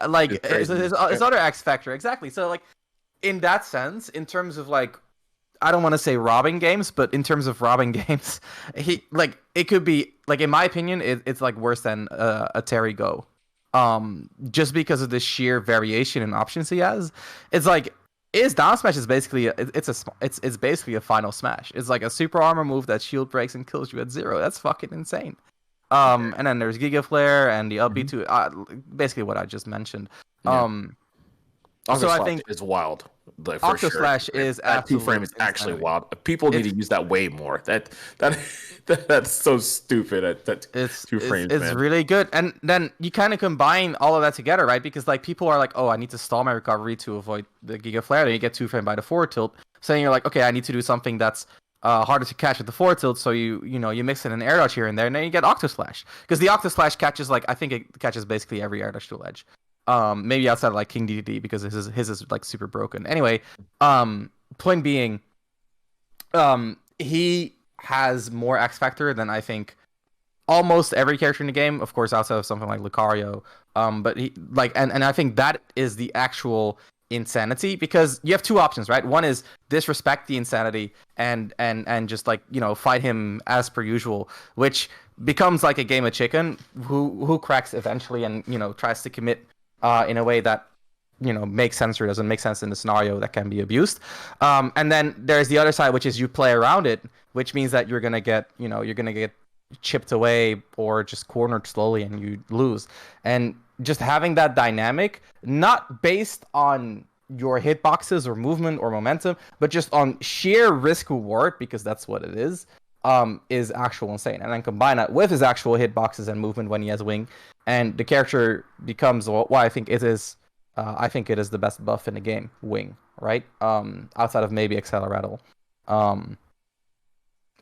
like his other X factor. Exactly. So like in that sense, in terms of like, I don't want to say robbing games, but in terms of robbing games, he like it could be like in my opinion, it's like worse than a Terry Go, just because of the sheer variation in options he has. It's like his down smash is basically it's basically a final smash. It's like a super armor move that shield breaks and kills you at 0. That's fucking insane. And then there's Giga Flare and the up B2, basically what I just mentioned. So I think it's wild. Like, for Octo sure. Slash is that two frame is actually wild. People need to use that way more. That's so stupid. That two frames. It's really good. And then you kind of combine all of that together, right? Because like people are like, oh, I need to stall my recovery to avoid the Giga Flare. Then you get two frame by the forward tilt. So then you're like, okay, I need to do something that's harder to catch with the forward tilt. So you mix in an air dodge here and there, and then you get Octo Slash. Because the Octo Slash catches I think it catches basically every air dodge to ledge. Maybe outside of like King DDD because his is like super broken. Anyway, point being, he has more X factor than I think almost every character in the game. Of course, outside of something like Lucario. But he like and I think that is the actual insanity because you have two options, right? One is disrespect the insanity and just like fight him as per usual, which becomes like a game of chicken. Who cracks eventually and tries to commit in a way that makes sense or doesn't make sense in the scenario that can be abused. And then there's the other side, which is you play around it, which means that you're gonna get chipped away or just cornered slowly and you lose. And just having that dynamic, not based on your hitboxes or movement or momentum, but just on sheer risk reward, because that's what it is actual insane. And then combine that with his actual hitboxes and movement when he has wing, and the character becomes what I think it is. I think it is the best buff in the game, wing, right? Outside of maybe Acceleratle.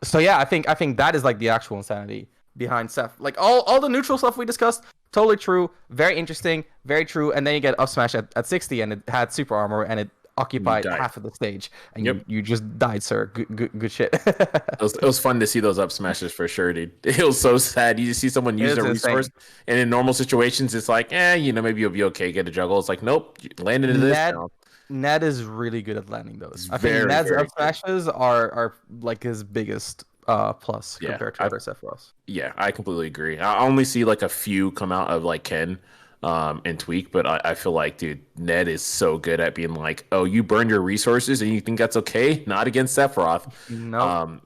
So yeah, I think that is like the actual insanity behind Seph. Like all the neutral stuff we discussed, totally true, very interesting, very true. And then you get up smash at 60, and it had super armor, and it occupied half of the stage, and you just died, sir. Good shit. It was fun to see those up smashes for sure, dude. It was so sad. You just see someone use their resource, and in normal situations, it's like, maybe you'll be okay, get a juggle. It's like, nope, you landed into this now. Ned is really good at landing those. I think Ned's up smashes are like his biggest plus compared to other Sephiroths. Yeah, I completely agree. I only see like a few come out of like Ken and Tweak, but I feel like, dude, Ned is so good at being like, oh, you burned your resources and you think that's okay? Not against Sephiroth. No.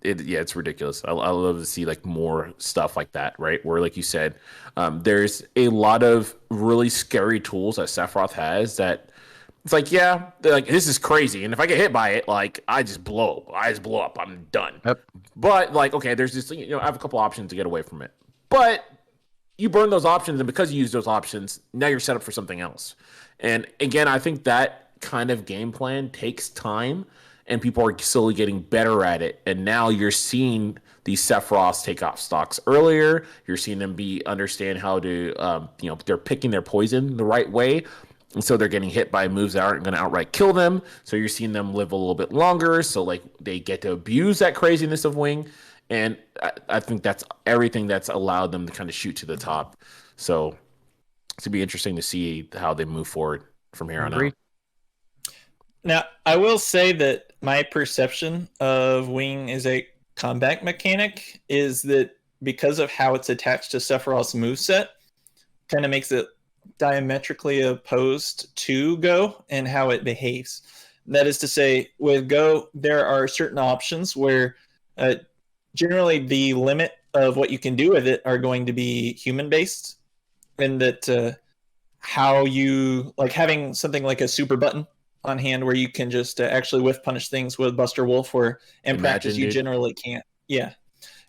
It's ridiculous. I love to see like more stuff like that, right? Where, like you said, there's a lot of really scary tools that Sephiroth has that it's like, like, this is crazy, and if I get hit by it, like, I just blow up. I'm done. Yep. But like, okay, there's this, I have a couple options to get away from it, but you burn those options, and because you use those options, now you're set up for something else. And again, I think that kind of game plan takes time, and people are slowly getting better at it. And now you're seeing these Sephiroths take off stocks earlier. You're seeing them understand how to, they're picking their poison the right way. And so they're getting hit by moves that aren't going to outright kill them. So you're seeing them live a little bit longer. So like they get to abuse that craziness of Wing. And I think that's everything that's allowed them to kind of shoot to the top. So it's going to be interesting to see how they move forward from here on out. Now, I will say that my perception of Wing as a combat mechanic is that because of how it's attached to Sephiroth's moveset, kind of makes it diametrically opposed to Go and how it behaves. That is to say, with Go, there are certain options where generally the limit of what you can do with it are going to be human-based, and that how you, like having something like a super button on hand where you can just actually whiff punish things with Buster Wolf, or in practice you generally can't. Yeah.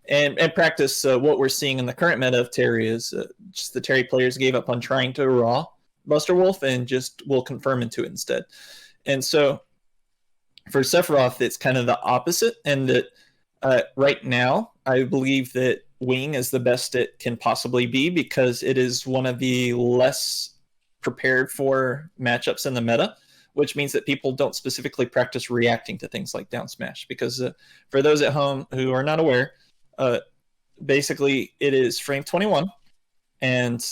And practice, what we're seeing in the current meta of Terry is just the Terry players gave up on trying to raw Buster Wolf and just will confirm into it instead. And so for Sephiroth, it's kind of the opposite, and that right now I believe that Wing is the best it can possibly be because it is one of the less prepared for matchups in the meta, which means that people don't specifically practice reacting to things like down smash. Because for those at home who are not aware, basically it is frame 21, and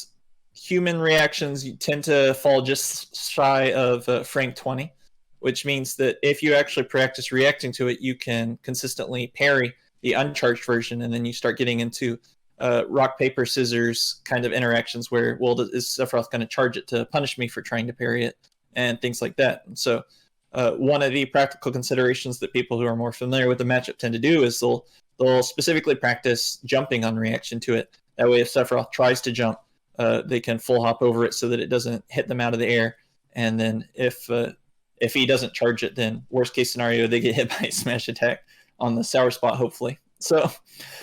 human reactions tend to fall just shy of frame 20, which means that if you actually practice reacting to it, you can consistently parry the uncharged version, and then you start getting into rock, paper, scissors kind of interactions where, well, is Sephiroth going to charge it to punish me for trying to parry it, and things like that. And so one of the practical considerations that people who are more familiar with the matchup tend to do is they'll specifically practice jumping on reaction to it. That way, if Sephiroth tries to jump, they can full hop over it so that it doesn't hit them out of the air. And then if he doesn't charge it, then worst case scenario, they get hit by a smash attack on the sour spot, hopefully. So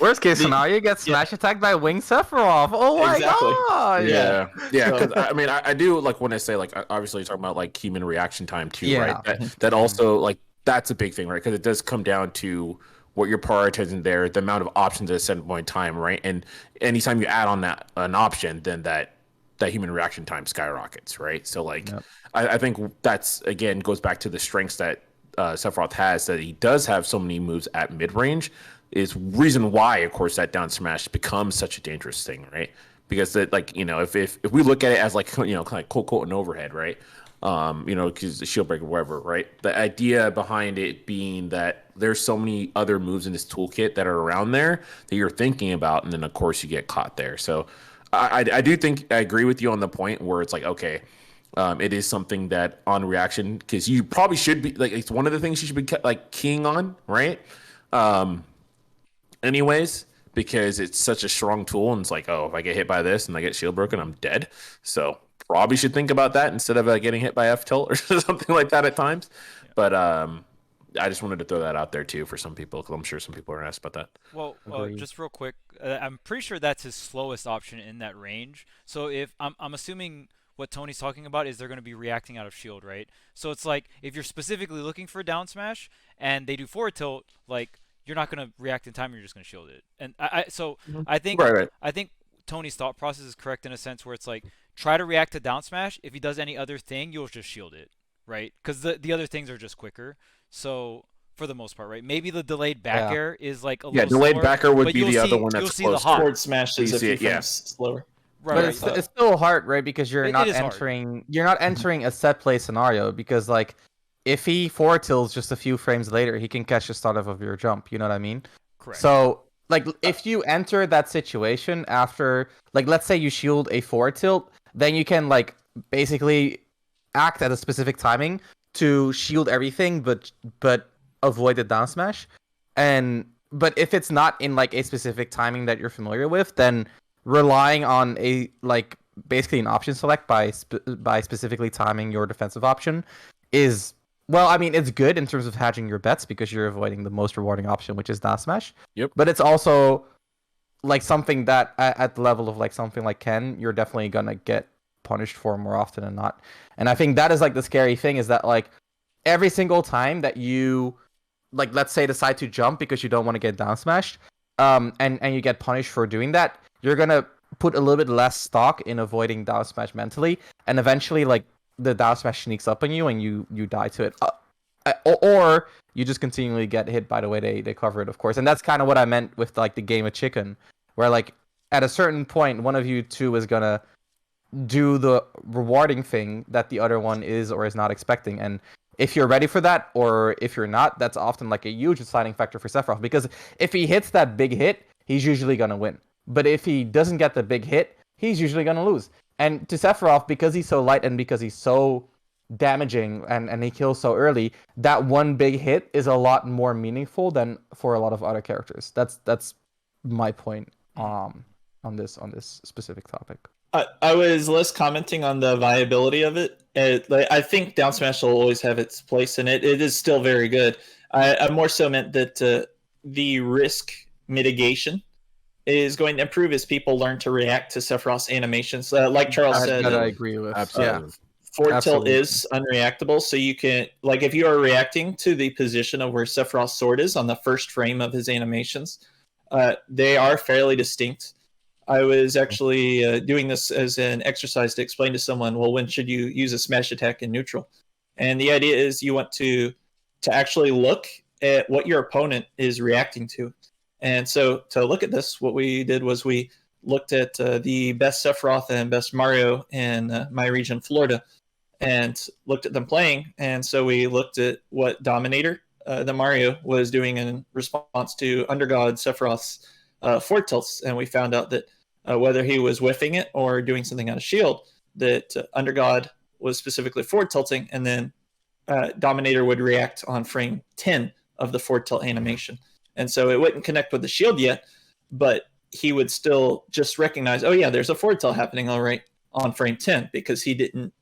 worst case scenario, you get smash attacked by Wing Sephiroth. Oh my god! Yeah. Because I mean, I do like when I say like obviously you're talking about like human reaction time too, right? That also like that's a big thing, right? Because it does come down to what you're prioritizing there, the amount of options at a certain point in time, right? And anytime you add on that an option, then that human reaction time skyrockets, right? So like, I think that's again goes back to the strengths that Sephiroth has, that he does have so many moves at mid range. Is reason why, of course, that down smash becomes such a dangerous thing, right? Because that, like, you know, if we look at it as like, you know, kind of quote an overhead, right? You know, because the shield breaker, whatever, right? The idea behind it being that there's so many other moves in this toolkit that are around there that you're thinking about, and then of course you get caught there. So I do think I agree with you on the point where it's like, okay, it is something that on reaction, because you probably should be like, it's one of the things you should be like keying on, right? Anyways, because it's such a strong tool, and it's like, oh, if I get hit by this and I get shield broken, I'm dead. So probably should think about that instead of getting hit by F tilt or something like that at times. Yeah. But I just wanted to throw that out there too for some people, because I'm sure some people are asked about that. Well, just real quick, I'm pretty sure that's his slowest option in that range. So if I'm assuming what Tony's talking about is they're going to be reacting out of shield, right? So it's like if you're specifically looking for a down smash and they do forward tilt, like you're not going to react in time, you're just going to shield it. And I think I think Tony's thought process is correct in a sense where it's like try to react to down smash. If he does any other thing, you'll just shield it, right? Because the other things are just quicker. So for the most part, right? Maybe the delayed back air is like a little delayed slower, back air would be the other one that's you'll see close. The hop. Forward smash is a few frames slower. Right, but it's still hard, right? Because you're not entering a set play scenario. Because like, if he forward tilts just a few frames later, he can catch the start of your jump. You know what I mean? Correct. So like, if you enter that situation after, like, let's say you shield a forward tilt, then you can like basically act at a specific timing to shield everything, but avoid the down smash. But if it's not in like a specific timing that you're familiar with, then relying on a like basically an option select by specifically timing your defensive option is, well, I mean, it's good in terms of hedging your bets because you're avoiding the most rewarding option, which is down smash. Yep. But it's also like something that at the level of like something like Ken, you're definitely gonna get punished for more often than not. And I think that is like the scary thing is that like every single time that you like let's say decide to jump because you don't want to get down smashed, and you get punished for doing that, you're gonna put a little bit less stock in avoiding down smash mentally, and eventually like the down smash sneaks up on you and you die to it. Or you just continually get hit by the way they cover it, of course. And that's kind of what I meant with like the game of chicken, where like at a certain point, one of you two is gonna do the rewarding thing that the other one is or is not expecting. And if you're ready for that, or if you're not, that's often like a huge deciding factor for Sephiroth. Because if he hits that big hit, he's usually gonna win. But if he doesn't get the big hit, he's usually gonna lose. And to Sephiroth, because he's so light and because he's so damaging and he kills so early, that one big hit is a lot more meaningful than for a lot of other characters. That's my point on this specific topic. I was less commenting on the viability of it. Like, I think down smash will always have its place in it. It is still very good. I more so meant that the risk mitigation is going to improve as people learn to react to Sephiroth's animations. Like Charles said, that I agree with. Absolutely. forward Absolutely. tilt is unreactable, so you can, like, if you are reacting to the position of where Sephiroth's sword is on the first frame of his animations, they are fairly distinct. I was actually doing this as an exercise to explain to someone, well, when should you use a smash attack in neutral? And the idea is you want to actually look at what your opponent is reacting to. And so to look at this, what we did was we looked at the best Sephiroth and best Mario in my region, Florida, and looked at them playing. And so we looked at what Dominator, the Mario, was doing in response to Undergod Sephiroth's forward tilts. And we found out that whether he was whiffing it or doing something out of shield, that Undergod was specifically forward tilting, and then Dominator would react on frame 10 of the forward tilt animation. And so it wouldn't connect with the shield yet, but he would still just recognize, oh yeah, there's a forward tilt happening all right on frame 10, because he didn't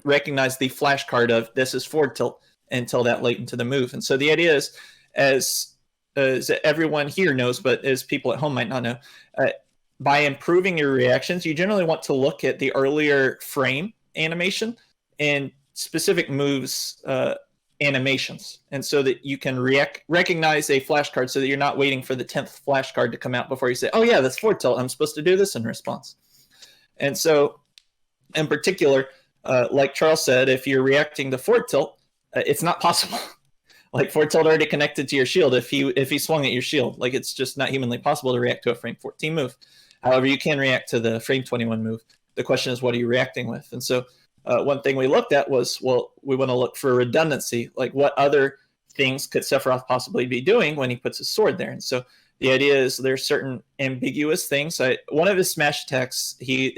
recognize the flash card of this is forward tilt until that late into the move. And so the idea is, as everyone here knows, but as people at home might not know, by improving your reactions, you generally want to look at the earlier frame animation and specific moves animations, and so that you can recognize a flash card, so that you're not waiting for the 10th flash card to come out before you say, oh yeah, that's forward tilt, I'm supposed to do this in response. And so in particular, like Charles said, if you're reacting to forward tilt, it's not possible. Like, forward tilt already connected to your shield. If he swung at your shield, like, it's just not humanly possible to react to a frame 14 move. However, you can react to the frame 21 move. The question is, what are you reacting with? And so one thing we looked at was, well, we want to look for redundancy. Like, what other things could Sephiroth possibly be doing when he puts his sword there? And so the idea is there's certain ambiguous things. One of his smash attacks, he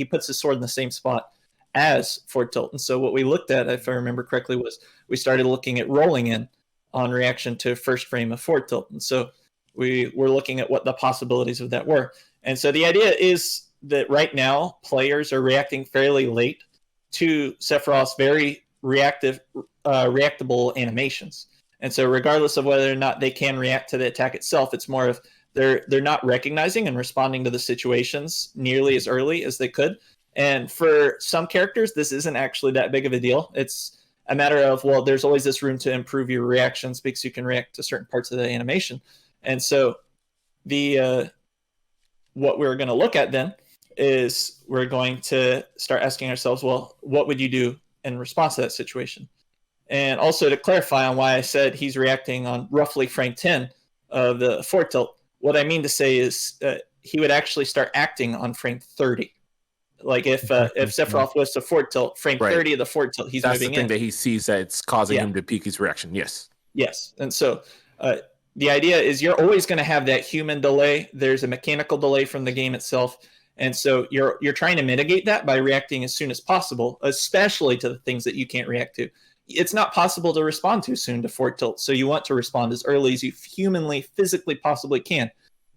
puts his sword in the same spot as forward tilt. And so what we looked at, if I remember correctly, was we started looking at rolling in on reaction to first frame of forward tilt. And so we were looking at what the possibilities of that were. And so the idea is that right now players are reacting fairly late to Sephiroth's very reactable animations. And so regardless of whether or not they can react to the attack itself, it's more of they're not recognizing and responding to the situations nearly as early as they could. And for some characters, this isn't actually that big of a deal. It's a matter of, well, there's always this room to improve your reactions because you can react to certain parts of the animation. And so what we're going to look at then is we're going to start asking ourselves, well, what would you do in response to that situation? And also, to clarify on why I said he's reacting on roughly frame 10 of the forward tilt, what I mean to say is he would actually start acting on frame 30. Like, if Sephiroth was to forward tilt, frame 30 of the forward tilt, he's moving in. That's the thing that he sees that it's causing him to peak his reaction. Yes. Yes. And so the idea is you're always going to have that human delay. There's a mechanical delay from the game itself. And so you're trying to mitigate that by reacting as soon as possible, especially to the things that you can't react to. It's not possible to respond too soon to forward tilt. So you want to respond as early as you humanly, physically possibly can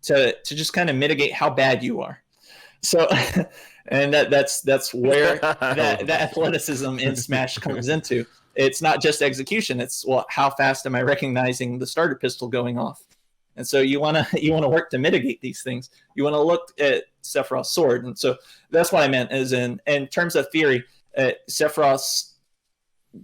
to just kind of mitigate how bad you are. So, and that's where that athleticism in Smash comes into. It's not just execution. It's, well, how fast am I recognizing the starter pistol going off? And so you want to you want to work to mitigate these things. You want to look at Sephiroth's sword, and so that's what I meant. Is in terms of theory, Sephiroth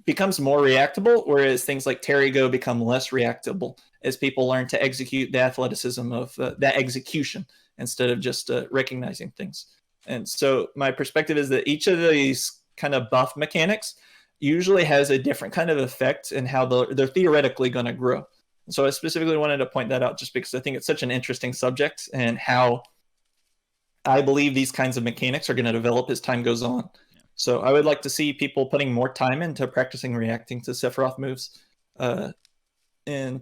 becomes more reactable, whereas things like Terrigo become less reactable as people learn to execute the athleticism of that execution instead of just recognizing things. And so my perspective is that each of these kind of buff mechanics usually has a different kind of effect in how they're theoretically going to grow. So I specifically wanted to point that out just because I think it's such an interesting subject and how I believe these kinds of mechanics are going to develop as time goes on. So I would like to see people putting more time into practicing reacting to Sephiroth moves. And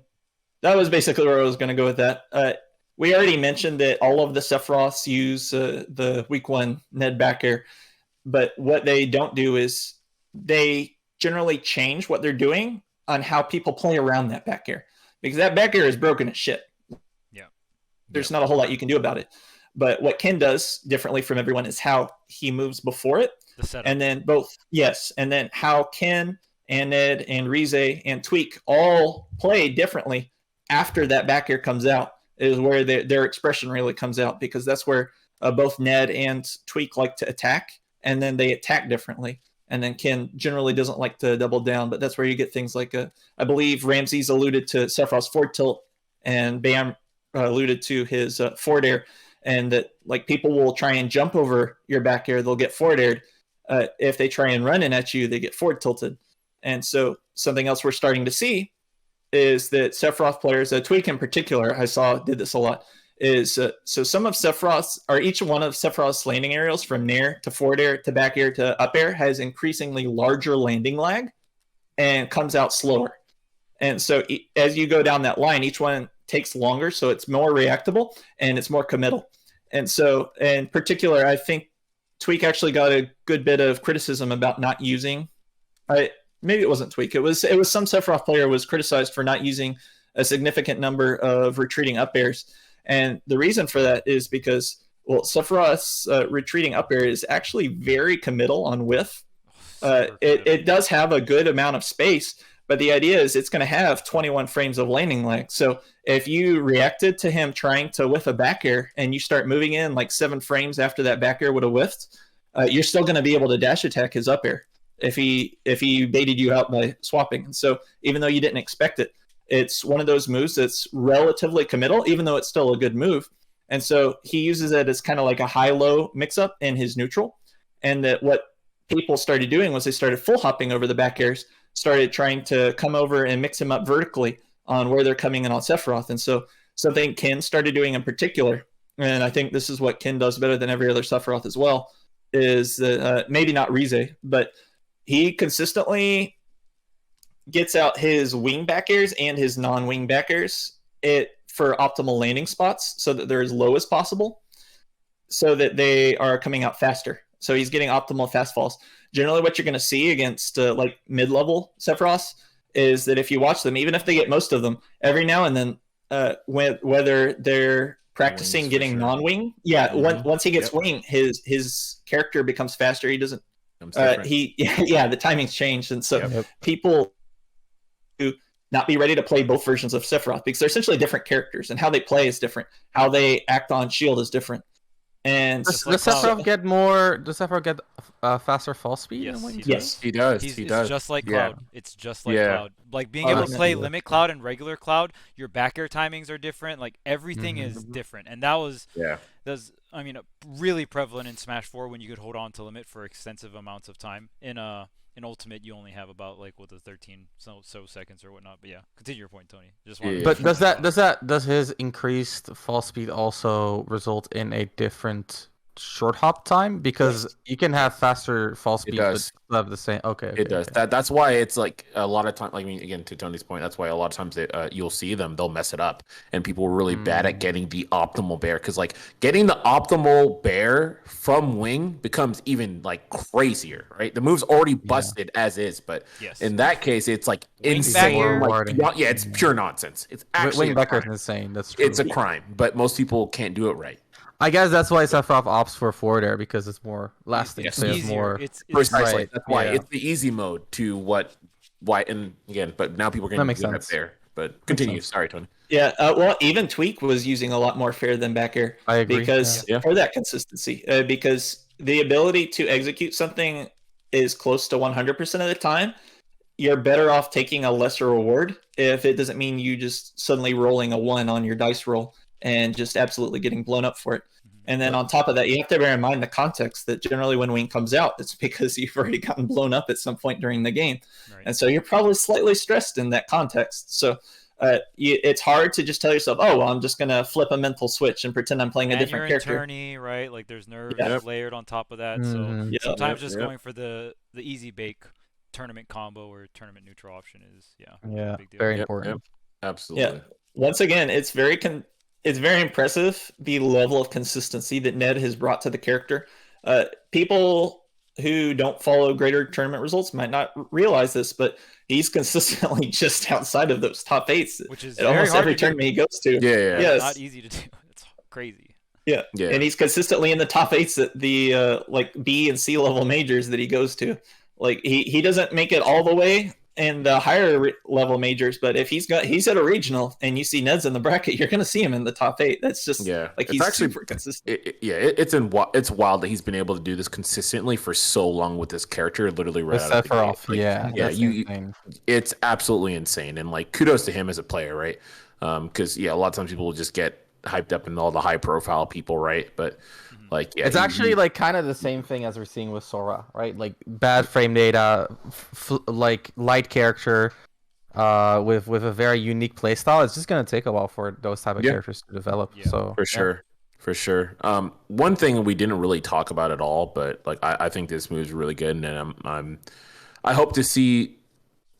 that was basically where I was going to go with that. We already mentioned that all of the Sephiroths use the week 1 Ned back air, but what they don't do is they generally change what they're doing on how people play around that back air, because that back air is broken as shit. Yeah. There's not a whole lot you can do about it. But what Ken does differently from everyone is how he moves before it. The setup. And then and then how Ken and Ned and Rize and Tweak all play differently after that back air comes out is where their expression really comes out, because that's where both Ned and Tweak like to attack, and then they attack differently. And then Ken generally doesn't like to double down, but that's where you get things like, I believe Ramses alluded to Sephiroth's forward tilt, and Bam alluded to his forward air, and that like people will try and jump over your back air, they'll get forward aired. If they try and run in at you, they get forward tilted. And so something else we're starting to see is that Sephiroth players, Tweak in particular, I saw did this a lot, is so some of Sephiroth's, or each one of Sephiroth's landing aerials from Nair to forward air to back air to up air has increasingly larger landing lag and comes out slower. And so as you go down that line, each one takes longer, so it's more reactable and it's more committal. And so in particular, I think Tweak actually got a good bit of criticism about not using. Maybe it wasn't Tweak. It was some Sephiroth player was criticized for not using a significant number of retreating up airs, and the reason for that is because Sephiroth's retreating up air is actually very committal on width. It does have a good amount of space, but the idea is it's going to have 21 frames of landing lag. So if you reacted to him trying to whiff a back air and you start moving in like 7 frames after that back air would have whiffed, you're still going to be able to dash attack his up air if he baited you out by swapping. And so even though you didn't expect it, it's one of those moves that's relatively committal, even though it's still a good move. And so he uses it as kind of like a high-low mix-up in his neutral. And that what people started doing was they started full hopping over the back airs, started trying to come over and mix him up vertically on where they're coming in on Sephiroth. And so something Ken started doing in particular, and I think this is what Ken does better than every other Sephiroth as well, is that maybe not Rize, but he consistently gets out his wing back airs and his non-wing back airs for optimal landing spots so that they're as low as possible so that they are coming out faster. So he's getting optimal fast falls. Generally what you're going to see against like mid-level Sephiroths is that if you watch them, even if they get most of them, every now and then, whether they're practicing Wings, getting sure. non-wing, once he gets wing, his character becomes faster. He doesn't. The timing's changed, and so people who not be ready to play both versions of Sephiroth because they're essentially different characters, and how they play is different. How they act on shield is different. And does Sephiroth get more? Does Sephiroth get faster fall speed? Yes, he does. It's does. just like Cloud. It's just like Cloud. Like being able to play Limit Cloud and regular Cloud, your back air timings are different. Like everything is different, and that was really prevalent in Smash 4 when you could hold on to Limit for extensive amounts of time. In Ultimate, you only have about like 13 so seconds or whatnot. But yeah, continue your point, Tony. But does his increased fall speed also result in a different short hop time? Because you can have faster fall speed, but still have the same. Okay, it does. Okay. That's why it's like a lot of time. Like, I mean, again, to Tony's point, that's why a lot of times you'll see them, they'll mess it up, and people are really bad at getting the optimal bear. Because like getting the optimal bear from wing becomes even like crazier, right? The move's already busted as is, but in that case, it's like insane. Like, it's pure nonsense. It's actually wing back is insane. That's true. It's a crime, but most people can't do it right. I guess that's why Sephiroth opts for forward air, because it's more lasting. It's so easier. More it's precisely. Right. That's why it's the easy mode to why and again, but now people are going to do that there. But Makes continue. sense. Sorry, Tony. Yeah, well, even Tweak was using a lot more fair than back air I agree. because Yeah. for that consistency, because the ability to execute something is close to 100% of the time. You're better off taking a lesser reward if it doesn't mean you just suddenly rolling a 1 on your dice roll and just absolutely getting blown up for it. And then Yep. on top of that, you have to bear in mind the context that generally when Wing comes out, it's because you've already gotten blown up at some point during the game. Right. And so you're probably slightly stressed in that context. So it's hard to just tell yourself, oh, well, I'm just going to flip a mental switch and pretend I'm playing a And different you're in character. tourney, right? Like there's nerves Yeah. layered on top of that. So Mhm. Yeah. sometimes Yep, just yep. going for the easy bake tournament combo or tournament neutral option is Yeah, big deal. very Yep, important. yep. Absolutely. Once again, it's very impressive the level of consistency that Ned has brought to the character. People who don't follow greater tournament results might not realize this, but he's consistently just outside of those top eights Which is at very almost hard every to do. tournament he goes to. Yeah, yeah. Yes. Not easy to do. It's crazy. Yeah. Yeah. And he's consistently in the top eights at the like B and C level majors that he goes to. Like he doesn't make it all the way in the higher level majors, but if he's at a regional and you see Ned's in the bracket, you're going to see him in the top 8. That's just Yeah. like It's he's actually- super consistent. It's wild that he's been able to do this consistently for so long with this character, literally right With out of the gate. Sephiroth, Like, yeah, that's you insane. it's absolutely insane, and like kudos to him as a player, right? Because a lot of times people will just get hyped up in all the high profile people, right? But like, It's actually like kind of the same thing as we're seeing with Sora, right? Like bad frame data, like light character, with a very unique playstyle. It's just gonna take a while for those type of Yeah. characters to develop. Yeah. So for sure. For sure. One thing we didn't really talk about at all, but like I think this move is really good, and I hope to see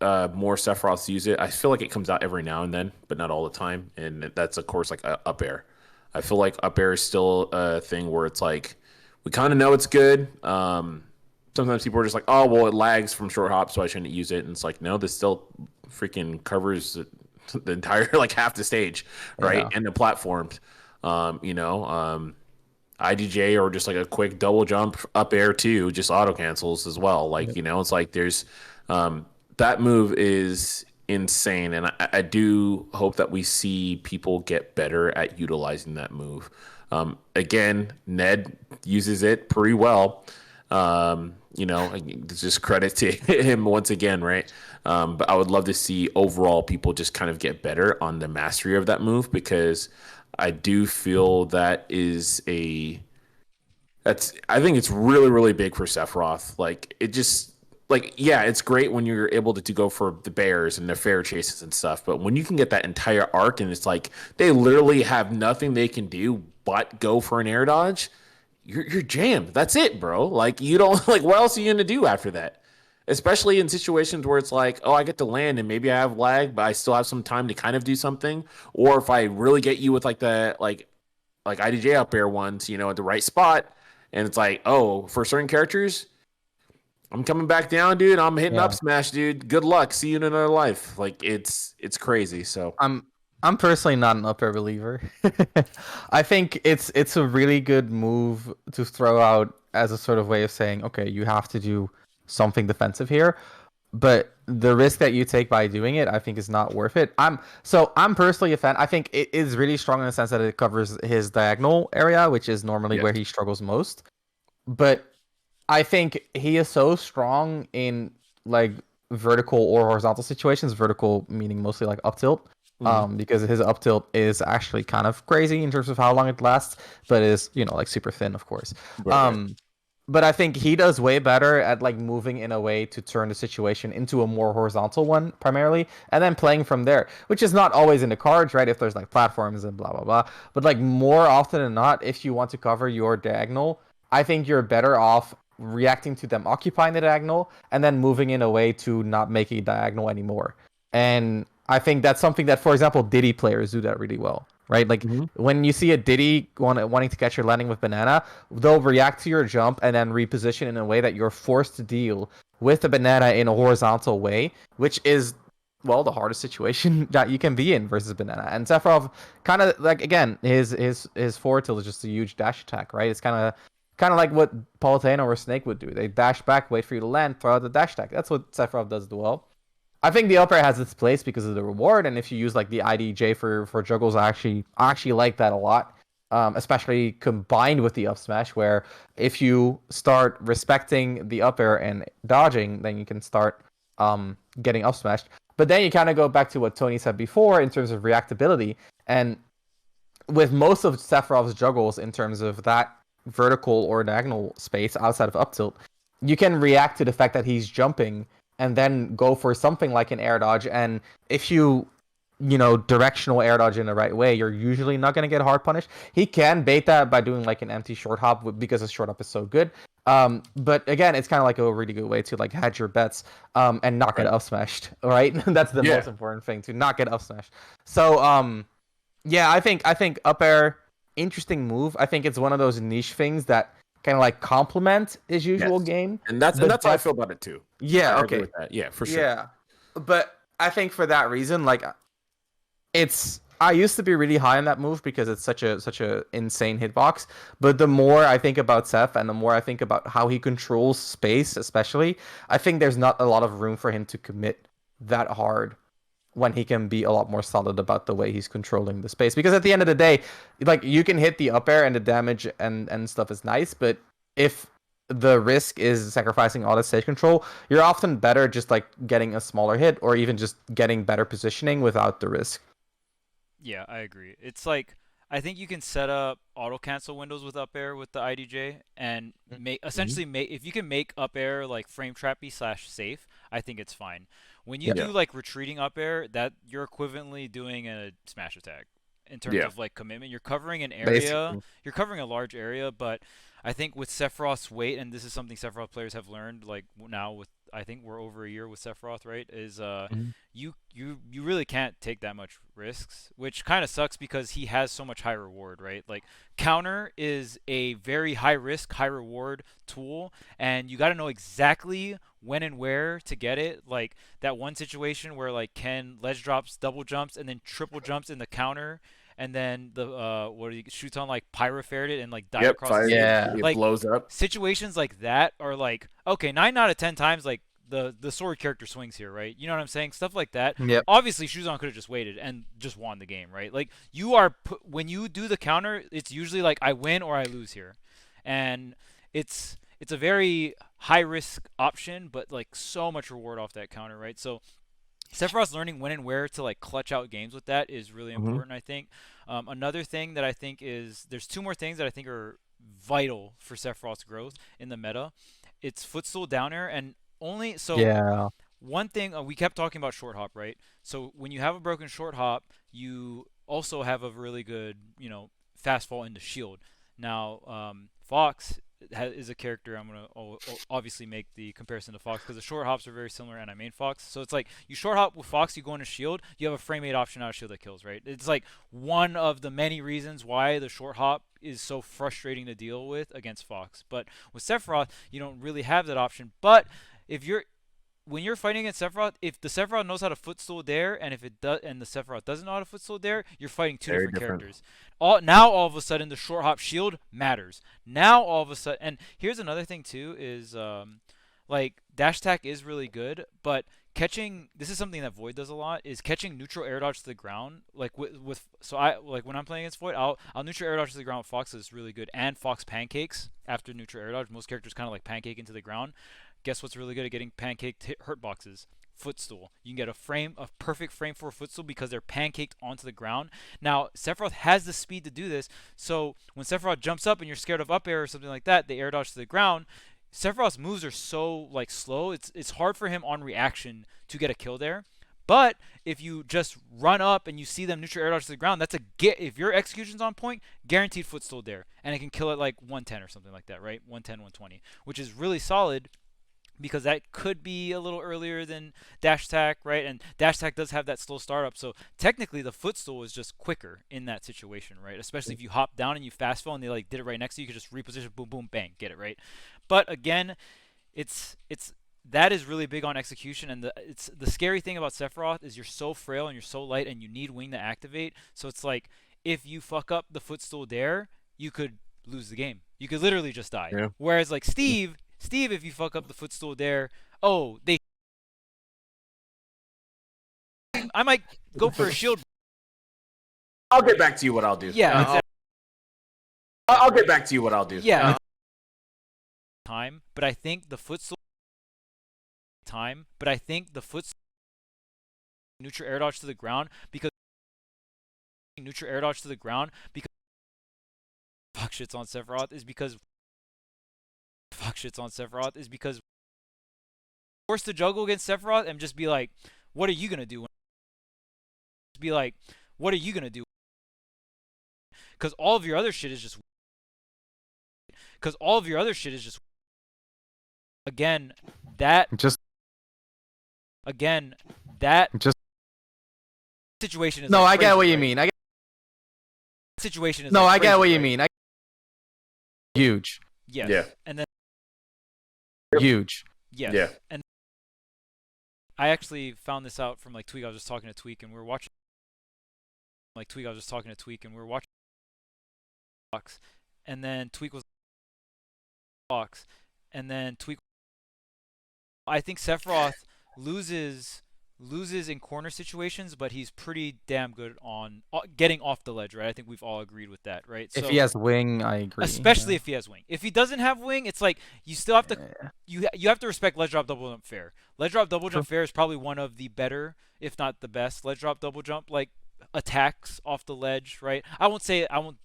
more Sephiroths use it. I feel like it comes out every now and then, but not all the time. And that's of course like Up Air. I feel like Up Air is still a thing where it's like we kind of know it's good. Sometimes people are just like, oh well, it lags from short hop, so I shouldn't use it. And it's like, no, this still freaking covers the entire like half the stage, right? Yeah. And the platforms. IDJ or just like a quick double jump up air too, just auto cancels as well. Like, it's like there's that move is insane. And I do hope that we see people get better at utilizing that move. Again, Ned uses it pretty well. Just credit to him once again, right? But I would love to see overall people just kind of get better on the mastery of that move, because I do feel I think it's really, really big for Sephiroth. Like it just it's great when you're able to go for the bears and the fair chases and stuff, but when you can get that entire arc and it's like they literally have nothing they can do but go for an air dodge, you're jammed. That's it, bro. Like you don't like what else are you gonna do after that? Especially in situations where it's like, oh, I get to land and maybe I have lag, but I still have some time to kind of do something. Or if I really get you with like the like IDJ up air ones, at the right spot, and it's like, oh, for certain characters, I'm coming back down, dude. I'm hitting up smash, dude. Good luck. See you in another life. Like it's crazy. So I'm personally not an up air believer. I think it's a really good move to throw out as a sort of way of saying, okay, you have to do something defensive here, but the risk that you take by doing it, I think, is not worth it. I'm personally a fan. I think it is really strong in the sense that it covers his diagonal area, which is normally where he struggles most. But I think he is so strong in like vertical or horizontal situations. Vertical meaning mostly like up tilt. Because his up tilt is actually kind of crazy in terms of how long it lasts, but is like super thin, of course. Right. But I think he does way better at like moving in a way to turn the situation into a more horizontal one primarily, and then playing from there, which is not always in the cards, right? If there's like platforms and blah blah blah, but like more often than not, if you want to cover your diagonal, I think you're better off reacting to them occupying the diagonal and then moving in a way to not make a diagonal anymore. And I think that's something that, for example, Diddy players do that really well, right? Like when you see a Diddy wanting to catch your landing with banana, they'll react to your jump and then reposition in a way that you're forced to deal with the banana in a horizontal way, which is, well, the hardest situation that you can be in versus banana. And Sephiroth kind of like, again, his forward tilt is just a huge dash attack, right? It's kind of like what Palutena or Snake would do. They dash back, wait for you to land, throw out the dash attack. That's what Sephiroth does well. I think the up air has its place because of the reward, and if you use like the IDJ for juggles, I actually like that a lot. Especially combined with the up smash, where if you start respecting the up air and dodging, then you can start getting up smashed. But then you kind of go back to what Tony said before in terms of reactability, and with most of Sephiroth's juggles in terms of that vertical or diagonal space outside of up tilt, you can react to the fact that he's jumping and then go for something like an air dodge. And if you directional air dodge in the right way, you're usually not going to get hard punished. He can bait that by doing like an empty short hop because his short hop is so good. But again, it's kind of like a really good way to like hedge your bets and not get Right. up smashed. Right, that's the Yeah. most important thing, to not get up smashed. So yeah, I think up air, interesting move. I think it's one of those niche things that kind of like complement his usual Yes. game. And that's But how I feel about it too. yeah, I agree okay. with that. Yeah, for sure. Yeah. But I think for that reason, like I used to be really high on that move because it's such a insane hitbox. But the more I think about Seth and the more I think about how he controls space, especially, I think there's not a lot of room for him to commit that hard when he can be a lot more solid about the way he's controlling the space. Because at the end of the day, like you can hit the up air and the damage and stuff is nice, but if the risk is sacrificing all the stage control, you're often better just like getting a smaller hit or even just getting better positioning without the risk. Yeah, I agree. It's like I think you can set up auto cancel windows with up air with the IDJ and make Mhm. essentially make if you can make up air like frame trappy slash safe, I think it's fine. When you Yeah. do Yeah. like retreating up air, that you're equivalently doing a smash attack in terms Yeah. of like commitment. You're covering an area, Basically. you're covering a large area, but I think with Sephiroth's weight, and this is something Sephiroth players have learned like now with I think we're over a year with Sephiroth, right? Is Mhm. you really can't take that much risks, which kind of sucks because he has so much high reward, right? Like counter is a very high risk, high reward tool, and you got to know exactly when and where to get it. Like that one situation where like Ken ledge drops, double jumps, and then triple jumps in the counter. And then the what he shoots on like pyro it and like dive Yep. across the Fire. stage. Yeah. It Like blows up. situations like that are like okay, 9 out of 10 times like the sword character swings here, right? You know what I'm saying? Stuff like that. Yep. Obviously, Shuzan could have just waited and just won the game, right? Like you are when you do the counter, it's usually like I win or I lose here, and it's a very high risk option, but like so much reward off that counter, right? So Sephiroth's learning when and where to like clutch out games with that is really Hmm. important, I think. Another thing that I think is there's two more things that I think are vital for Sephiroth's growth in the meta. It's footstool down air and only so Yeah. one thing we kept talking about short hop, right? So when you have a broken short hop, you also have a really good, fast fall into shield. Now, Fox is a character I'm gonna obviously make the comparison to Fox because the short hops are very similar, and I main Fox. So it's like you short hop with Fox, you go into shield, you have a frame 8 option out of shield that kills, right? It's like one of the many reasons why the short hop is so frustrating to deal with against Fox. But with Sephiroth, you don't really have that option. But if you're when you're fighting against Sephiroth, if the Sephiroth knows how to footstool there, and if it does, and the Sephiroth doesn't know how to footstool there, you're fighting two Very different different. characters. All of a sudden, the short hop shield matters. Now all of a sudden, and here's another thing too is like dash attack is really good, but catching this is something that Void does a lot is catching neutral air dodge to the ground. Like with so I like when I'm playing against Void, I'll neutral air dodge to the ground with Fox is really good, and Fox pancakes after neutral air dodge. Most characters kind of like pancake into the ground. Guess what's really good at getting pancaked hurt boxes? Footstool. You can get a perfect frame for a footstool because they're pancaked onto the ground. Now, Sephiroth has the speed to do this, so when Sephiroth jumps up and you're scared of up air or something like that, they air dodge to the ground. Sephiroth's moves are so like slow. It's hard for him on reaction to get a kill there. But if you just run up and you see them neutral air dodge to the ground, that's a get. If your execution's on point, guaranteed footstool there, and it can kill it like 110 or something like that, right? 110, 120, which is really solid because that could be a little earlier than dash attack, right? And dash attack does have that slow startup, so technically the footstool is just quicker in that situation, right? Especially if you hop down and you fast fall and they like did it right next to you, you could just reposition, boom, boom, bang, get it right. But again, it's that is really big on execution, and the scary thing about Sephiroth is you're so frail and you're so light, and you need wing to activate. So it's like if you fuck up the footstool there, you could lose the game. You could literally just die. Yeah. Whereas like Steve, if you fuck up the footstool there, oh, they I might go for a shield. I'll get back to you what I'll do. Yeah, exactly. I'll get back to you what I'll do. Yeah. Time, but I think the foot time, but I think the foot neutral air dodge to the ground because neutral air dodge to the ground because fuck shits on Sephiroth is because forced to juggle against Sephiroth and just be like, what are you gonna do? Be like, what are you gonna do? Because all of your other shit is just. Again, that situation is. No, like I get crazy, what you right? mean. I get what you mean. Huge. Yes. Yeah. And then Huge. yes. Yeah. And I actually found this out from like Tweak. I was just talking to Tweak and we were watching. Box, and then Tweak was box, and then Tweak. I think Sephiroth loses in corner situations, but he's pretty damn good on getting off the ledge, right? I think we've all agreed with that, right? If he has wing, I agree. Especially if he has wing. If he doesn't have wing, it's like you still have to you have to respect ledge drop double jump fair. Ledge drop double jump fair is probably one of the better, if not the best, ledge drop double jump like attacks off the ledge, right? I won't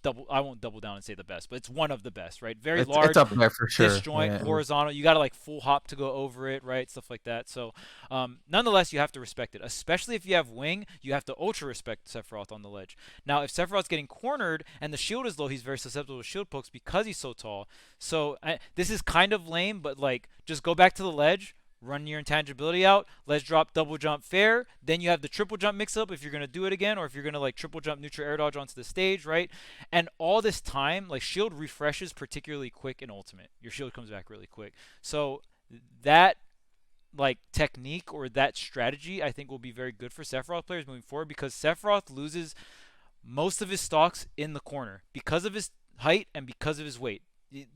double down and say the best, but it's one of the best, right? Very large, it's up there for sure. disjoint, horizontal. You got to like full hop to go over it, right? Stuff like that. So, nonetheless, you have to respect it, especially if you have wing. You have to ultra respect Sephiroth on the ledge. Now, if Sephiroth's getting cornered and the shield is low, he's very susceptible to shield pokes because he's so tall. So this is kind of lame, but like just go back to the ledge. Run your intangibility out, ledge drop, double jump fair. Then you have the triple jump mix up if you're going to do it again, or if you're going to like triple jump neutral air dodge onto the stage, right? And all this time, like shield refreshes particularly quick in ultimate. Your shield comes back really quick. So that like technique or that strategy I think will be very good for Sephiroth players moving forward because Sephiroth loses most of his stocks in the corner because of his height and because of his weight.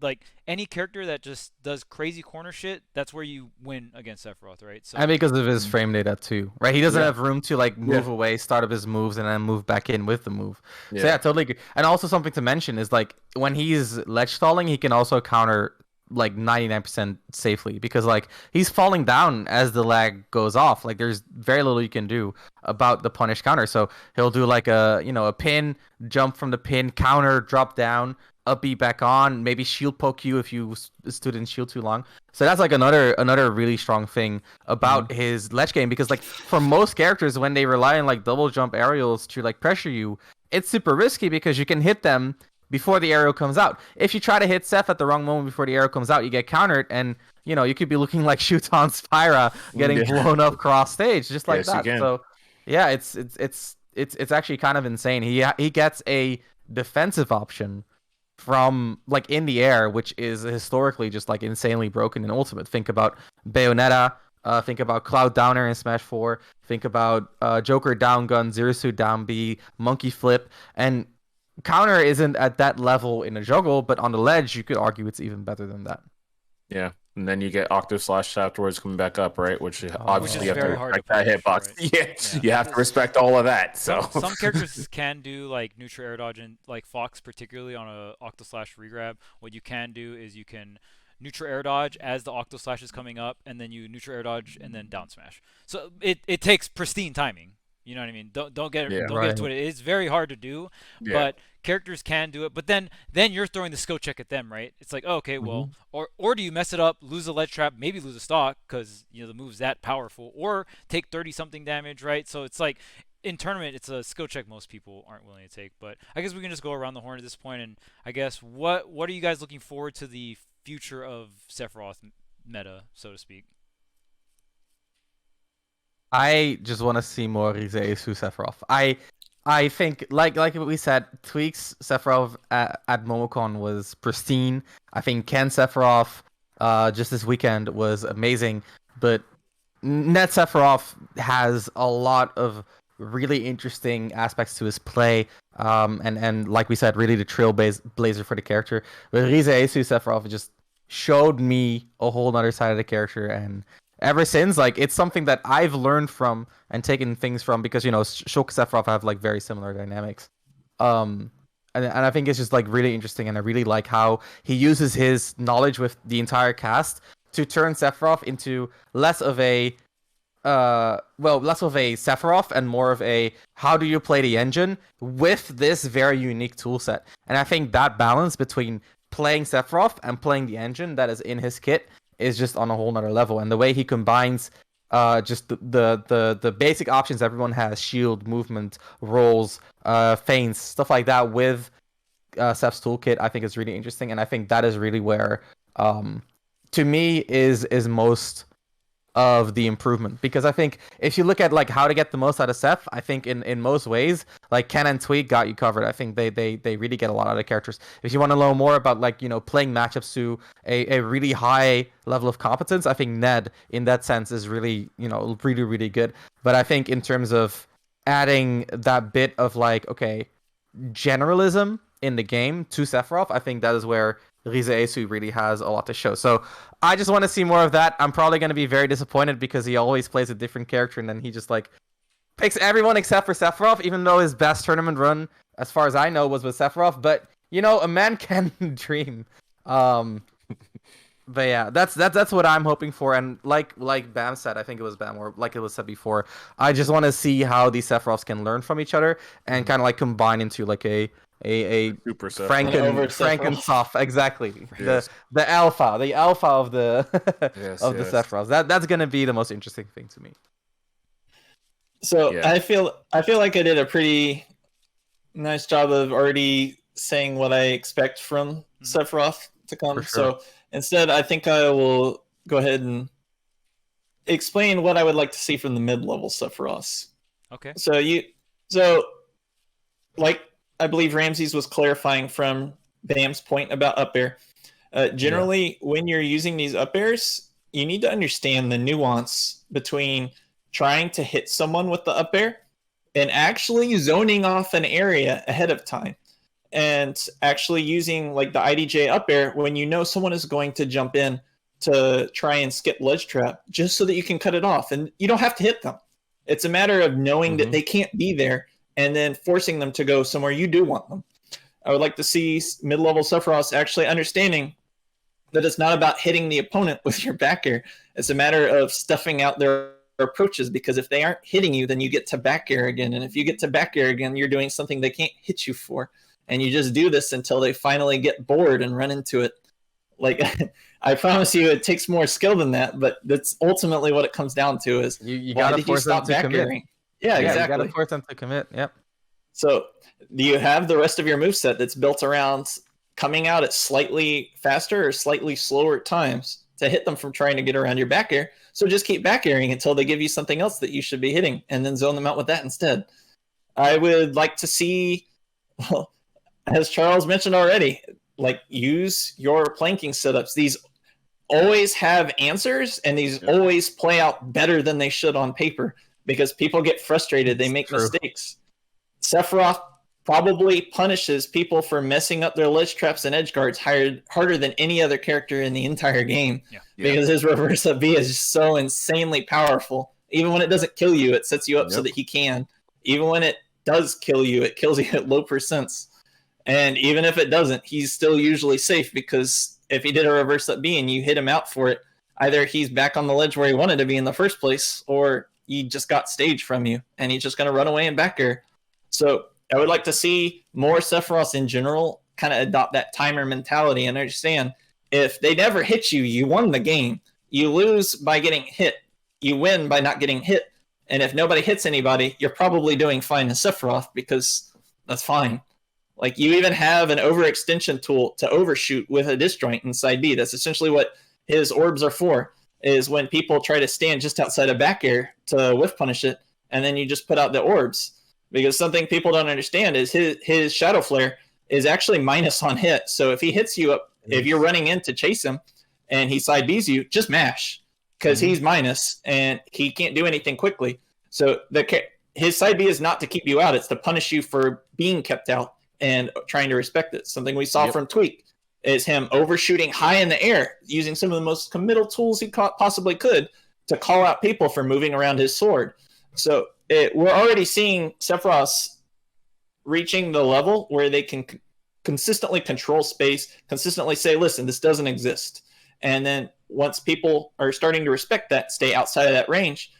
Like any character that just does crazy corner shit, that's where you win against Sephiroth, right? So and because of his frame data too, right? He doesn't have room to like move away, start up his moves, and then move back in with the move. So yeah, totally agree. And also something to mention is like when he's ledge stalling, he can also counter like 99% safely because like he's falling down as the lag goes off. Like there's very little you can do about the punish counter. So he'll do like a pin, jump from the pin, counter, drop down, up B back on, maybe shield poke you if you stood in shield too long. So that's like another really strong thing about his ledge game because like for most characters when they rely on like double jump aerials to like pressure you, it's super risky because you can hit them before the aerial comes out. If you try to hit Seph at the wrong moment before the aerial comes out, you get countered and you could be looking like Shuton Spyra getting blown up cross stage just like that. So yeah, it's actually kind of insane. He gets a defensive option from like in the air, which is historically just like insanely broken in Ultimate. Think about Bayonetta, think about Cloud Downer in Smash 4, think about Joker down gun, Zero Suit down B, Monkey Flip, and counter isn't at that level in a juggle, but on the ledge you could argue it's even better than that. Yeah. And then you get Octo Slash afterwards coming back up, right? Which obviously you have very to hard respect to that hitbox. right? Yeah, you have to respect all of that. So some characters can do like neutral air dodge and like Fox particularly on a Octo Slash regrab. What you can do is you can neutral air dodge as the Octo Slash is coming up, and then you neutral air dodge and then down smash. So it takes pristine timing. You know what I mean? Don't get it twisted. It's very hard to do, but characters can do it. But then you're throwing the skill check at them, right? It's like, oh, okay, well, or do you mess it up, lose a ledge trap, maybe lose a stock because the move's that powerful, or take 30 something damage, right? So it's like in tournament, it's a skill check most people aren't willing to take. But I guess we can just go around the horn at this point, and I guess what are you guys looking forward to the future of Sephiroth meta, so to speak? I just want to see more Rize Isu Sephiroth. I think like we said, Tweak's Sephiroth at Momocon was pristine. I think Ken Sephiroth just this weekend was amazing, but Ned Sephiroth has a lot of really interesting aspects to his play. And like we said, really the trailblazer for the character. But Rize Isu Sephiroth just showed me a whole other side of the character, and ever since, like it's something that I've learned from and taken things from because Shulk and Sephiroth have like very similar dynamics. Um, and I think it's just like really interesting, and I really like how he uses his knowledge with the entire cast to turn Sephiroth into less of a less of a Sephiroth and more of a how do you play the engine with this very unique tool set. And I think that balance between playing Sephiroth and playing the engine that is in his kit is just on a whole nother level. And the way he combines just the basic options everyone has, shield, movement, rolls, feints, stuff like that with Seph's toolkit, I think is really interesting. And I think that is really where to me is most of the improvement, because I think if you look at like how to get the most out of Seph, I think in most ways like Ken and Tweak got you covered. I think they really get a lot out of characters. If you want to know more about like playing matchups to a really high level of competence, I think Ned in that sense is really really good. But I think in terms of adding that bit of like generalism in the game to Sephiroth, I think that is where Rize Esu really has a lot to show. So I just want to see more of that. I'm probably going to be very disappointed because he always plays a different character and then he just like picks everyone except for Sephiroth, even though his best tournament run, as far as I know, was with Sephiroth. But a man can dream. But yeah, that's what I'm hoping for. And like Bam said, I think it was Bam, or like it was said before, I just want to see how these Sephiroths can learn from each other and kind of like combine into like a Super Frankensoft, exactly. Yes. The alpha of the Yes, of the yes. Sephiroths. That's gonna be the most interesting thing to me. So Yeah. I feel like I did a pretty nice job of already saying what I expect from Sephiroth to come. For sure. So instead, I think I will go ahead and explain what I would like to see from the mid-level Sephiroths. Okay. So like I believe Ramses was clarifying from Bam's point about up air. Generally, when you're using these up airs, you need to understand the nuance between trying to hit someone with the up air and actually zoning off an area ahead of time, and actually using like the IDJ up air when you know someone is going to jump in to try and skip ledge trap, just so that you can cut it off. And you don't have to hit them. It's a matter of knowing that they can't be there and then forcing them to go somewhere you do want them. I would like to see mid-level Sephiroths actually understanding that it's not about hitting the opponent with your back air. It's a matter of stuffing out their approaches, because if they aren't hitting you, then you get to back air again. And if you get to back air again, you're doing something they can't hit you for. And you just do this until they finally get bored and run into it. Like, I promise you, it takes more skill than that, but that's ultimately what it comes down to is, You why gotta did you force them stop to back commit. airing? Yeah, You exactly. gotta force them to commit. Yep. So do you have the rest of your moveset that's built around coming out at slightly faster or slightly slower times to hit them from trying to get around your back air? So just keep back airing until they give you something else that you should be hitting, and then zone them out with that instead. I would like to see, well, as Charles mentioned already, like use your planking setups. These always have answers, and these always play out better than they should on paper, because people get frustrated. They make mistakes. Sephiroth probably punishes people for messing up their ledge traps and edge guards harder than any other character in the entire game. Because his reverse up B is so insanely powerful. Even when it doesn't kill you, it sets you up so that he can. Even when it does kill you, it kills you at low percents. And even if it doesn't, he's still usually safe, because if he did a reverse up B and you hit him out for it, either he's back on the ledge where he wanted to be in the first place, or he just got stage from you and he's just going to run away and back air. So I would like to see more Sephiroths in general kind of adopt that timer mentality and understand, if they never hit you, you won the game. You lose by getting hit. You win by not getting hit. And if nobody hits anybody, you're probably doing fine as Sephiroth, because that's fine. Like, you even have an overextension tool to overshoot with a disjoint inside B. That's essentially what his orbs are for, is when people try to stand just outside of back air to whiff punish it, and then you just put out the orbs. Because something people don't understand is his Shadow Flare is actually minus on hit. So if he hits you up, if you're running in to chase him and he side Bs you, just mash, because he's minus and he can't do anything quickly. So his side B is not to keep you out, it's to punish you for being kept out and trying to respect it. Something we saw from Tweak is him overshooting high in the air, using some of the most committal tools he possibly could to call out people for moving around his sword. So we're already seeing Sephiroth reaching the level where they can consistently control space, consistently say, listen, this doesn't exist. And then once people are starting to respect that, stay outside of that range,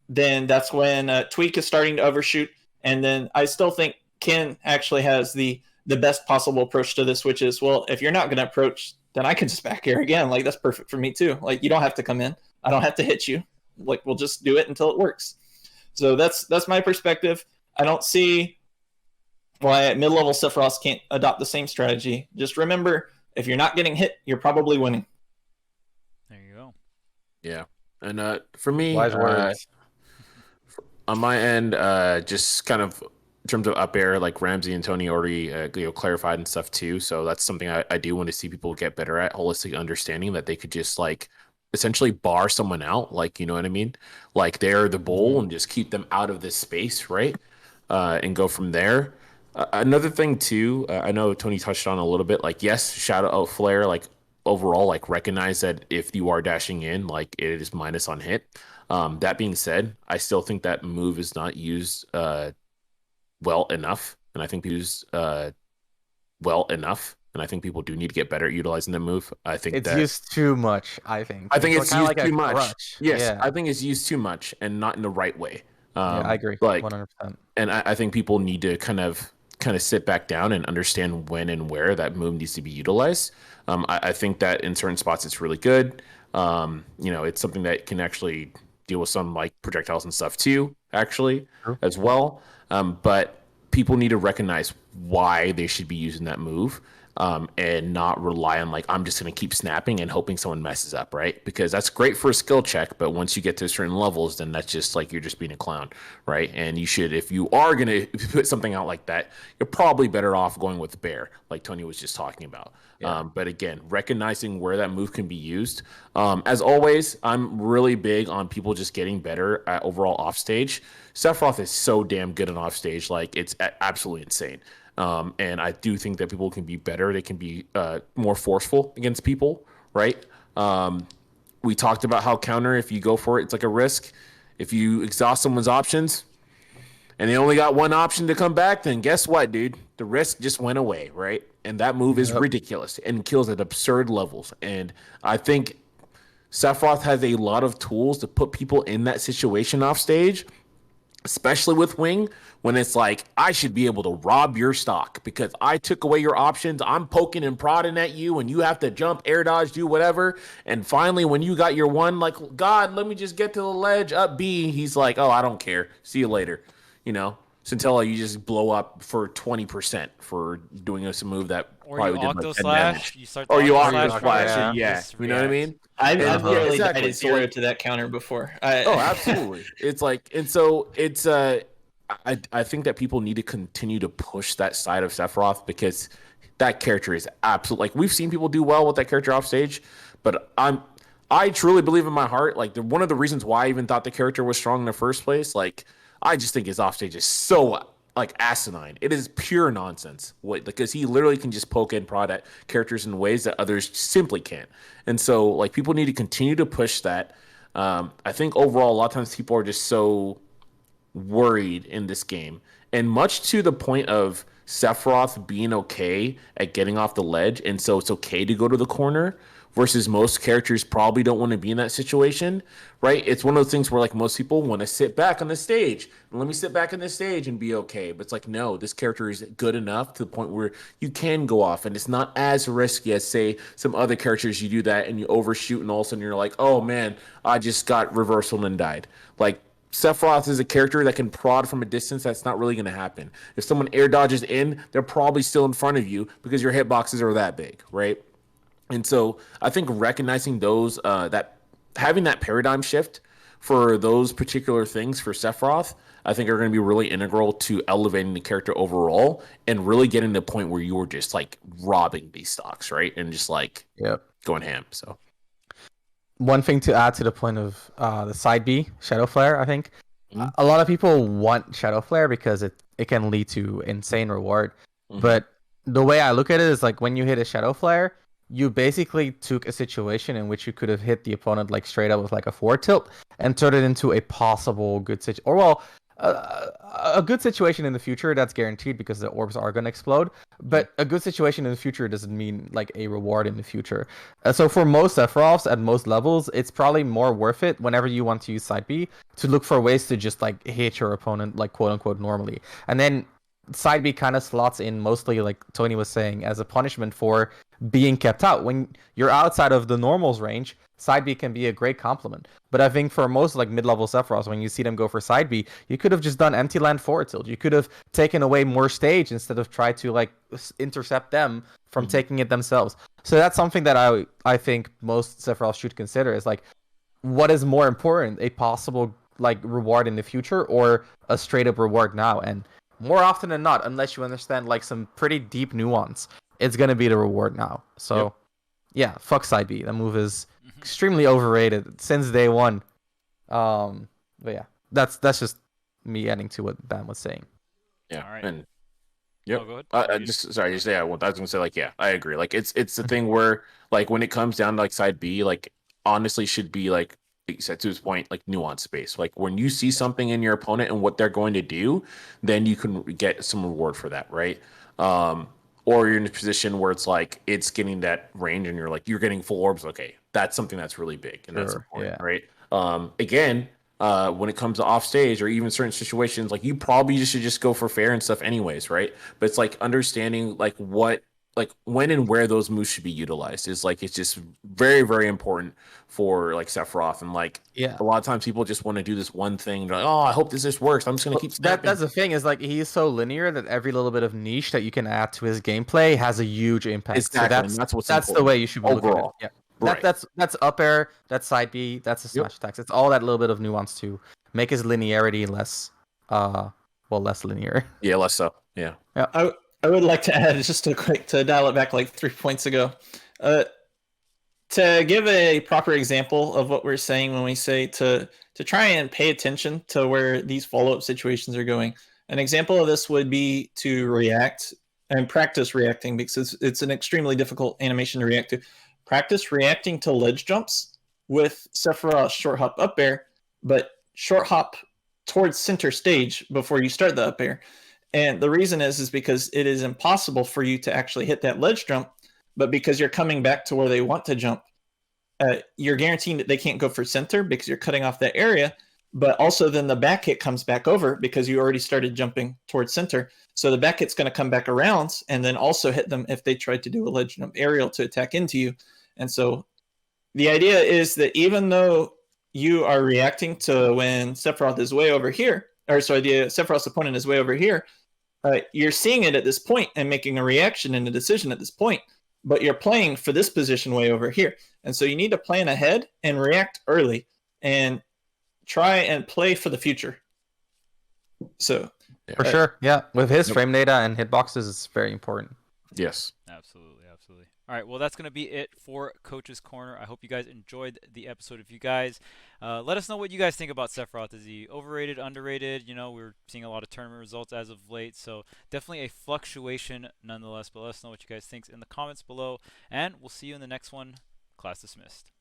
then that's when Tweak is starting to overshoot. And then I still think Ken actually has the best possible approach to this, which is, well, if you're not going to approach, then I can just back air again. Like, that's perfect for me too. Like, you don't have to come in. I don't have to hit you. Like, we'll just do it until it works. So that's my perspective. I don't see why mid-level Sephiroth can't adopt the same strategy. Just remember, if you're not getting hit, you're probably winning. There you go. Yeah. And for me, Wise words. on my end, just kind of in terms of up air, like Ramsey and Tony already clarified and stuff too. So that's something I do want to see people get better at, holistic understanding that they could just like essentially bar someone out, like, you know what I mean? Like they're the bull and just keep them out of this space, right? And go from there. Another thing too, I know Tony touched on a little bit, like yes, shadow flare, like overall, like recognize that if you are dashing in, like it is minus on hit. That being said, I still think that move is not used well enough, and I think used well enough, and I think people do need to get better at utilizing the move. I think It's that used too much, I think. I think it's kinda used like a too much. crutch. Yes, Yeah. I think it's used too much and not in the right way. Yeah, I agree. Like 100%. and I think people need to kind of sit back down and understand when and where that move needs to be utilized. I think that in certain spots it's really good. It's something that can actually deal with some like projectiles and stuff too, actually, True. as well. But people need to recognize why they should be using that move. And not rely on like I'm just gonna keep snapping and hoping someone messes up, right? Because that's great for a skill check, but once you get to certain levels, then that's just like you're just being a clown, right? And you should, if you are gonna put something out like that, you're probably better off going with Bair, like Tony was just talking about. Yeah. But again, recognizing where that move can be used. As always, I'm really big on people just getting better at overall offstage. Sephiroth is so damn good on offstage, like it's absolutely insane. And I do think that people can be better. They can be more forceful against people, right? We talked about how counter, if you go for it, it's like a risk. If you exhaust someone's options and they only got one option to come back, then guess what, dude? The risk just went away, right? And that move is ridiculous and kills at absurd levels. And I think Sephiroth has a lot of tools to put people in that situation off stage, especially with Wing, when it's like, I should be able to rob your stock because I took away your options. I'm poking and prodding at you, and you have to jump, air dodge, do whatever. And finally, when you got your one, like, God, let me just get to the ledge, up B, he's like, oh, I don't care. See you later. Scintilla, you just blow up for 20% for doing us a move that Or probably you did octo like 10 slash. damage. You start. Or you octo octo slash slash, from there, yeah. just You know what I react. mean? I've literally Exactly. died So, zero like, to that counter before. oh, absolutely. It's like, and so it's I think that people need to continue to push that side of Sephiroth because that character is absolutely like we've seen people do well with that character off stage, but I truly believe in my heart like one of the reasons why I even thought the character was strong in the first place, like I just think his off stage is so like asinine. It is pure nonsense. What because he literally can just poke and prod at characters in ways that others simply can't. And so like people need to continue to push that. I think overall a lot of times people are just so worried in this game. And much to the point of Sephiroth being okay at getting off the ledge, and so it's okay to go to the corner, versus most characters probably don't want to be in that situation, right? It's one of those things where like most people want to sit back on the stage. Let me sit back on the stage and be okay. But it's like, no, this character is good enough to the point where you can go off, and it's not as risky as say some other characters. You do that and you overshoot, and all of a sudden you're like, oh man, I just got reversal and died. Like Sephiroth is a character that can prod from a distance. That's not really going to happen. If someone air dodges in, they're probably still in front of you because your hitboxes are that big, right? And so I think recognizing those, that having that paradigm shift for those particular things for Sephiroth, I think are going to be really integral to elevating the character overall and really getting to the point where you were just like robbing these stocks, right? And just like going ham. So. One thing to add to the point of the side B, Shadow Flare, I think a lot of people want Shadow Flare because it can lead to insane reward. But the way I look at it is like when you hit a Shadow Flare, you basically took a situation in which you could have hit the opponent like straight up with like a forward tilt and turned it into a possible good situation, or well, a good situation in the future that's guaranteed because the orbs are going to explode. But a good situation in the future doesn't mean like a reward in the future. So for most Sephiroths at most levels, it's probably more worth it whenever you want to use side B to look for ways to just like hit your opponent like quote unquote normally, and then side B kind of slots in mostly like Tony was saying as a punishment for being kept out. When you're outside of the normals range, side B can be a great compliment. But I think for most like mid-level Sephiroths, when you see them go for side B, you could have just done empty land forward tilt. You could have taken away more stage instead of try to like intercept them from taking it themselves. So that's something that I think most Sephiroths should consider is like, what is more important, a possible like reward in the future or a straight up reward now? And more often than not, unless you understand like some pretty deep nuance, it's gonna be the reward now. So yeah, fuck side B. That move is extremely overrated since day one. But yeah, that's just me adding to what Ben was saying. Yeah. All right. And yep. Oh, go ahead. I was gonna say like, yeah, I agree. Like it's the thing where like when it comes down to like side B, like honestly should be like you said to his point, like nuance based. Like when you see something in your opponent and what they're going to do, then you can get some reward for that, right? Or you're in a position where it's like it's getting that range and you're getting full orbs. Okay, that's something that's really big and that's Sure, important, yeah. right? Again, when it comes to off stage or even certain situations, like you probably should just go for fair and stuff anyways, right? But it's like understanding like what like when and where those moves should be utilized is like it's just very, very important for like Sephiroth. And like Yeah. a lot of times people just want to do this one thing. They're like, oh, I hope this just works. I'm just gonna keep snapping. That's the thing is like he's so linear that every little bit of niche that you can add to his gameplay has a huge impact. Exactly, So and that's what's that's the important way you should be looking at it. overall. Yeah. Right. That's up air, that's side B, that's the smash attacks. It's all that little bit of nuance to make his linearity less less linear. Yeah, less so. Yeah. I would like to add just a quick to dial it back like 3 points ago. To give a proper example of what we're saying when we say to try and pay attention to where these follow-up situations are going. An example of this would be to react and practice reacting because it's an extremely difficult animation to react to. Practice reacting to ledge jumps with Sephiroth short hop up air, but short hop towards center stage before you start the up air. And the reason is because it is impossible for you to actually hit that ledge jump, but because you're coming back to where they want to jump, you're guaranteeing that they can't go for center because you're cutting off that area. But also then the back hit comes back over because you already started jumping towards center. So the back hit's going to come back around and then also hit them if they tried to do a ledge jump aerial to attack into you. And so the idea is that even though you are reacting to when Sephiroth is way over here, or sorry, Sephiroth's opponent is way over here, you're seeing it at this point and making a reaction and a decision at this point, but you're playing for this position way over here. And so you need to plan ahead and react early and try and play for the future. So For sure. Yeah. With his frame data and hitboxes, it's very important. Yes. Absolutely, absolutely. All right, well, that's going to be it for Coach's Corner. I hope you guys enjoyed the episode. If you guys, let us know what you guys think about Sephiroth. Is he overrated, underrated? You know, we're seeing a lot of tournament results as of late, so definitely a fluctuation nonetheless. But let us know what you guys think in the comments below, and we'll see you in the next one. Class dismissed.